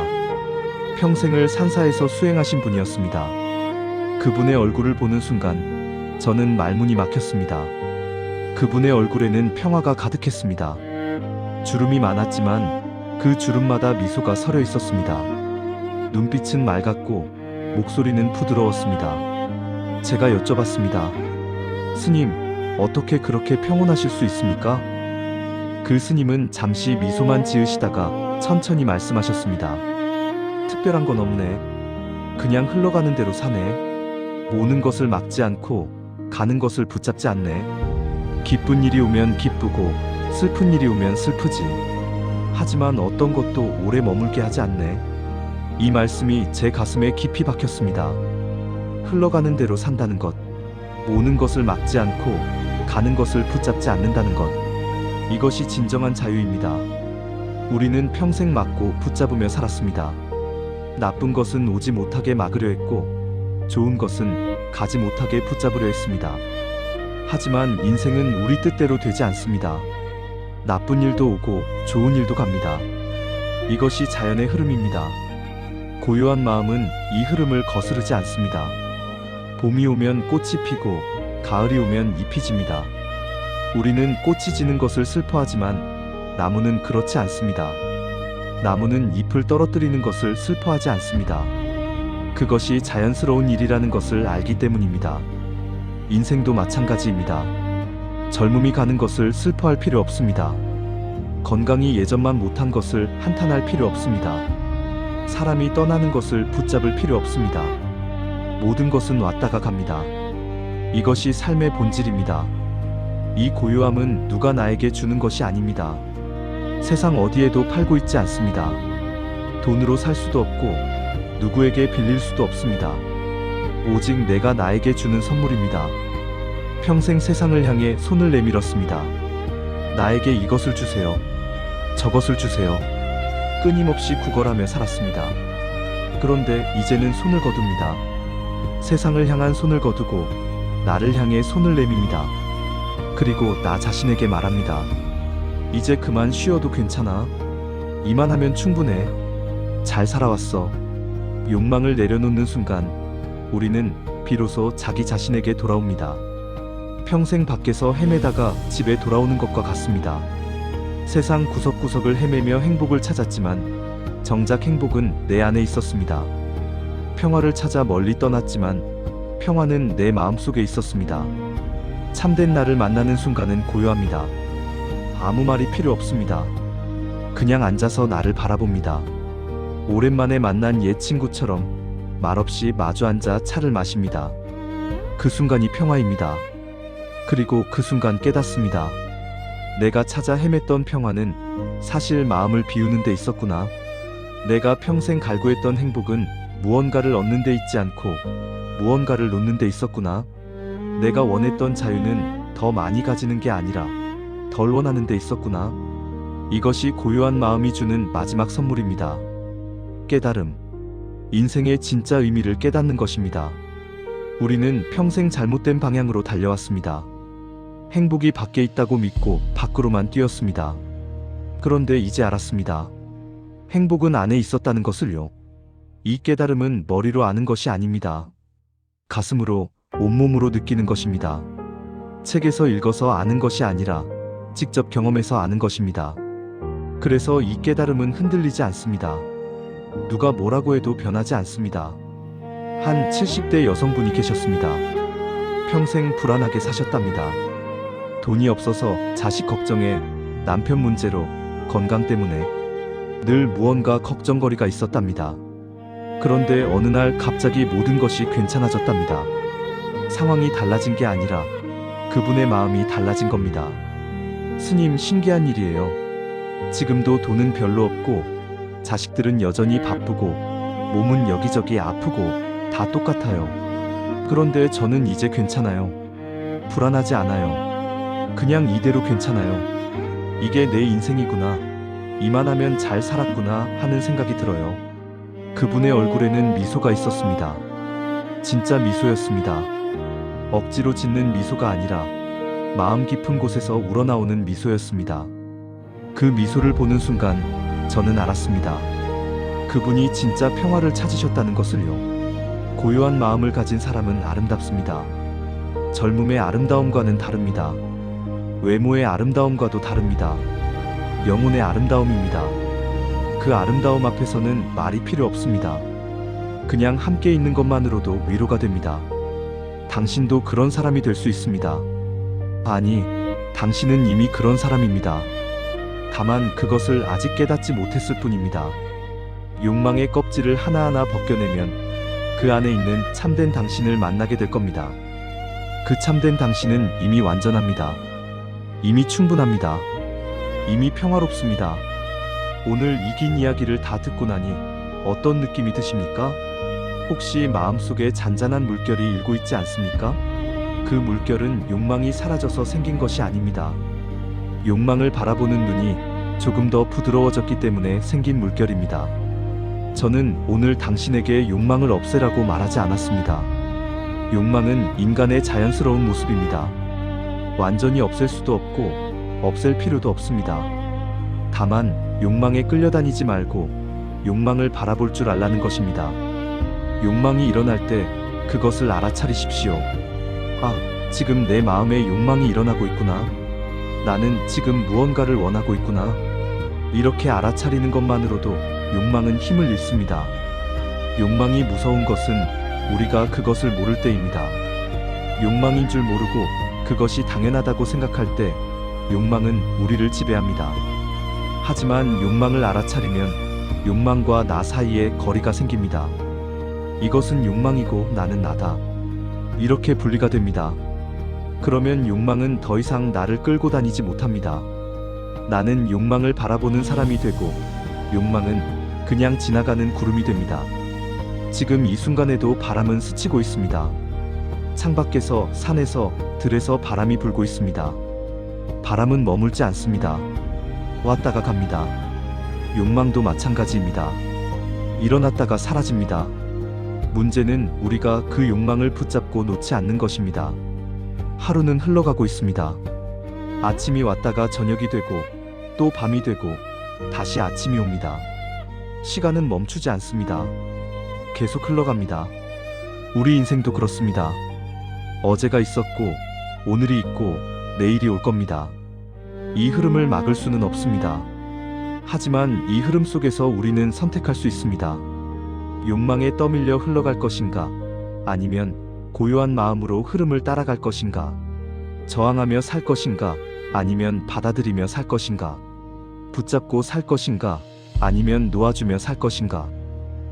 평생을 산사에서 수행하신 분이었습니다. 그분의 얼굴을 보는 순간 저는 말문이 막혔습니다. 그분의 얼굴에는 평화가 가득했습니다. 주름이 많았지만 그 주름마다 미소가 서려 있었습니다. 눈빛은 맑았고 목소리는 부드러웠습니다. 제가 여쭤봤습니다. 스님, 어떻게 그렇게 평온하실 수 있습니까? 그 스님은 잠시 미소만 지으시다가 천천히 말씀하셨습니다. 특별한 건 없네. 그냥 흘러가는 대로 사네. 모는 것을 막지 않고 가는 것을 붙잡지 않네. 기쁜 일이 오면 기쁘고 슬픈 일이 오면 슬프지. 하지만 어떤 것도 오래 머물게 하지 않네. 이 말씀이 제 가슴에 깊이 박혔습니다. 흘러가는 대로 산다는 것, 모는 것을 막지 않고 가는 것을 붙잡지 않는다는 것, 이것이 진정한 자유입니다. 우리는 평생 막고 붙잡으며 살았습니다. 나쁜 것은 오지 못하게 막으려 했고 좋은 것은 가지 못하게 붙잡으려 했습니다. 하지만 인생은 우리 뜻대로 되지 않습니다. 나쁜 일도 오고 좋은 일도 갑니다. 이것이 자연의 흐름입니다. 고요한 마음은 이 흐름을 거스르지 않습니다. 봄이 오면 꽃이 피고 가을이 오면 잎이 집니다. 우리는 꽃이 지는 것을 슬퍼하지만 나무는 그렇지 않습니다. 나무는 잎을 떨어뜨리는 것을 슬퍼하지 않습니다. 그것이 자연스러운 일이라는 것을 알기 때문입니다. 인생도 마찬가지입니다. 젊음이 가는 것을 슬퍼할 필요 없습니다. 건강이 예전만 못한 것을 한탄할 필요 없습니다. 사람이 떠나는 것을 붙잡을 필요 없습니다. 모든 것은 왔다가 갑니다. 이것이 삶의 본질입니다. 이 고요함은 누가 나에게 주는 것이 아닙니다. 세상 어디에도 팔고 있지 않습니다. 돈으로 살 수도 없고 누구에게 빌릴 수도 없습니다. 오직 내가 나에게 주는 선물입니다. 평생 세상을 향해 손을 내밀었습니다. 나에게 이것을 주세요. 저것을 주세요. 끊임없이 구걸하며 살았습니다. 그런데 이제는 손을 거둡니다. 세상을 향한 손을 거두고 나를 향해 손을 내밉니다. 그리고 나 자신에게 말합니다. 이제 그만 쉬어도 괜찮아. 이만하면 충분해. 잘 살아왔어. 욕망을 내려놓는 순간 우리는 비로소 자기 자신에게 돌아옵니다. 평생 밖에서 헤매다가 집에 돌아오는 것과 같습니다. 세상 구석구석을 헤매며 행복을 찾았지만 정작 행복은 내 안에 있었습니다. 평화를 찾아 멀리 떠났지만 평화는 내 마음속에 있었습니다. 참된 나를 만나는 순간은 고요합니다. 아무 말이 필요 없습니다. 그냥 앉아서 나를 바라봅니다. 오랜만에 만난 옛 친구처럼 말없이 마주 앉아 차를 마십니다. 그 순간이 평화입니다. 그리고 그 순간 깨닫습니다. 내가 찾아 헤맸던 평화는 사실 마음을 비우는 데 있었구나. 내가 평생 갈구했던 행복은 무언가를 얻는 데 있지 않고 무언가를 놓는 데 있었구나. 내가 원했던 자유는 더 많이 가지는 게 아니라 덜 원하는 데 있었구나. 이것이 고요한 마음이 주는 마지막 선물입니다. 깨달음. 인생의 진짜 의미를 깨닫는 것입니다. 우리는 평생 잘못된 방향으로 달려왔습니다. 행복이 밖에 있다고 믿고 밖으로만 뛰었습니다. 그런데 이제 알았습니다. 행복은 안에 있었다는 것을요. 이 깨달음은 머리로 아는 것이 아닙니다. 가슴으로, 온몸으로 느끼는 것입니다. 책에서 읽어서 아는 것이 아니라 직접 경험해서 아는 것입니다. 그래서 이 깨달음은 흔들리지 않습니다. 누가 뭐라고 해도 변하지 않습니다. 한 70대 여성분이 계셨습니다. 평생 불안하게 사셨답니다. 돈이 없어서 자식 걱정에, 남편 문제로, 건강 때문에 늘 무언가 걱정거리가 있었답니다. 그런데 어느 날 갑자기 모든 것이 괜찮아졌답니다. 상황이 달라진 게 아니라 그분의 마음이 달라진 겁니다. 스님, 신기한 일이에요. 지금도 돈은 별로 없고 자식들은 여전히 바쁘고 몸은 여기저기 아프고 다 똑같아요. 그런데 저는 이제 괜찮아요. 불안하지 않아요. 그냥 이대로 괜찮아요. 이게 내 인생이구나. 이만하면 잘 살았구나 하는 생각이 들어요. 그분의 얼굴에는 미소가 있었습니다. 진짜 미소였습니다. 억지로 짓는 미소가 아니라 마음 깊은 곳에서 우러나오는 미소였습니다. 그 미소를 보는 순간 저는 알았습니다. 그분이 진짜 평화를 찾으셨다는 것을요. 고요한 마음을 가진 사람은 아름답습니다. 젊음의 아름다움과는 다릅니다. 외모의 아름다움과도 다릅니다. 영혼의 아름다움입니다. 그 아름다움 앞에서는 말이 필요 없습니다. 그냥 함께 있는 것만으로도 위로가 됩니다. 당신도 그런 사람이 될 수 있습니다. 아니, 당신은 이미 그런 사람입니다. 다만 그것을 아직 깨닫지 못했을 뿐입니다. 욕망의 껍질을 하나하나 벗겨내면 그 안에 있는 참된 당신을 만나게 될 겁니다. 그 참된 당신은 이미 완전합니다. 이미 충분합니다. 이미 평화롭습니다. 오늘 이 긴 이야기를 다 듣고 나니 어떤 느낌이 드십니까? 혹시 마음속에 잔잔한 물결이 일고 있지 않습니까? 그 물결은 욕망이 사라져서 생긴 것이 아닙니다. 욕망을 바라보는 눈이 조금 더 부드러워졌기 때문에 생긴 물결입니다. 저는 오늘 당신에게 욕망을 없애라고 말하지 않았습니다. 욕망은 인간의 자연스러운 모습입니다. 완전히 없앨 수도 없고 없앨 필요도 없습니다. 다만 욕망에 끌려다니지 말고 욕망을 바라볼 줄 알라는 것입니다. 욕망이 일어날 때 그것을 알아차리십시오. 아, 지금 내 마음에 욕망이 일어나고 있구나. 나는 지금 무언가를 원하고 있구나. 이렇게 알아차리는 것만으로도 욕망은 힘을 잃습니다. 욕망이 무서운 것은 우리가 그것을 모를 때입니다. 욕망인 줄 모르고 그것이 당연하다고 생각할 때 욕망은 우리를 지배합니다. 하지만 욕망을 알아차리면 욕망과 나 사이에 거리가 생깁니다. 이것은 욕망이고 나는 나다. 이렇게 분리가 됩니다. 그러면 욕망은 더 이상 나를 끌고 다니지 못합니다. 나는 욕망을 바라보는 사람이 되고 욕망은 그냥 지나가는 구름이 됩니다. 지금 이 순간에도 바람은 스치고 있습니다. 창밖에서, 산에서, 들에서 바람이 불고 있습니다. 바람은 머물지 않습니다. 왔다가 갑니다. 욕망도 마찬가지입니다. 일어났다가 사라집니다. 문제는 우리가 그 욕망을 붙잡고 놓지 않는 것입니다. 하루는 흘러가고 있습니다. 아침이 왔다가 저녁이 되고 또 밤이 되고 다시 아침이 옵니다. 시간은 멈추지 않습니다. 계속 흘러갑니다. 우리 인생도 그렇습니다. 어제가 있었고 오늘이 있고 내일이 올 겁니다. 이 흐름을 막을 수는 없습니다. 하지만 이 흐름 속에서 우리는 선택할 수 있습니다. 욕망에 떠밀려 흘러갈 것인가, 아니면 고요한 마음으로 흐름을 따라갈 것인가, 저항하며 살 것인가, 아니면 받아들이며 살 것인가, 붙잡고 살 것인가, 아니면 놓아주며 살 것인가.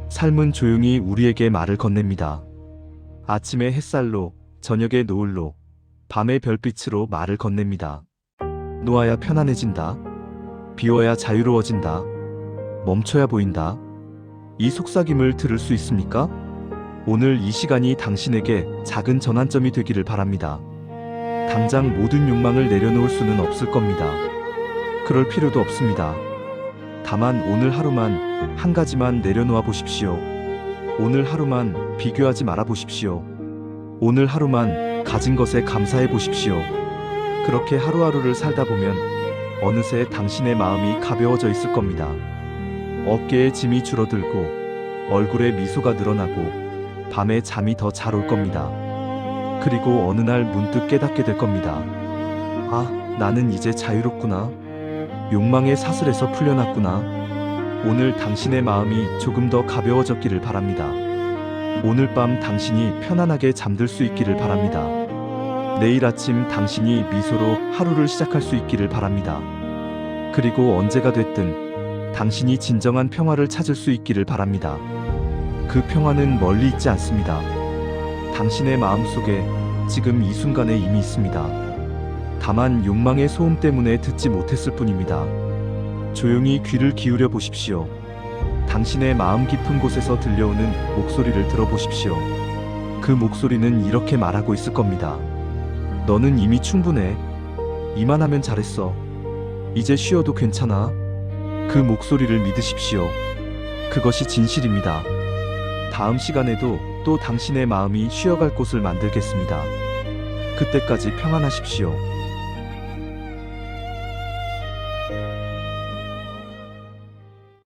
삶은 조용히 우리에게 말을 건넵니다. 아침의 햇살로, 저녁의 노을로, 밤의 별빛으로 말을 건넵니다. 놓아야 편안해진다. 비워야 자유로워진다. 멈춰야 보인다. 이 속삭임을 들을 수 있습니까? 오늘 이 시간이 당신에게 작은 전환점이 되기를 바랍니다. 당장 모든 욕망을 내려놓을 수는 없을 겁니다. 그럴 필요도 없습니다. 다만 오늘 하루만 한 가지만 내려놓아 보십시오. 오늘 하루만 비교하지 말아 보십시오. 오늘 하루만 가진 것에 감사해 보십시오. 그렇게 하루하루를 살다 보면 어느새 당신의 마음이 가벼워져 있을 겁니다. 어깨에 짐이 줄어들고 얼굴에 미소가 늘어나고 밤에 잠이 더 잘 올 겁니다. 그리고 어느 날 문득 깨닫게 될 겁니다. 아, 나는 이제 자유롭구나. 욕망의 사슬에서 풀려났구나. 오늘 당신의 마음이 조금 더 가벼워졌기를 바랍니다. 오늘 밤 당신이 편안하게 잠들 수 있기를 바랍니다. 내일 아침 당신이 미소로 하루를 시작할 수 있기를 바랍니다. 그리고 언제가 됐든 당신이 진정한 평화를 찾을 수 있기를 바랍니다. 그 평화는 멀리 있지 않습니다. 당신의 마음속에 지금 이 순간에 이미 있습니다. 다만 욕망의 소음 때문에 듣지 못했을 뿐입니다. 조용히 귀를 기울여 보십시오. 당신의 마음 깊은 곳에서 들려오는 목소리를 들어보십시오. 그 목소리는 이렇게 말하고 있을 겁니다. 너는 이미 충분해. 이만하면 잘했어. 이제 쉬어도 괜찮아. 그 목소리를 믿으십시오. 그것이 진실입니다. 다음 시간에도 또 당신의 마음이 쉬어갈 곳을 만들겠습니다. 그때까지 평안하십시오.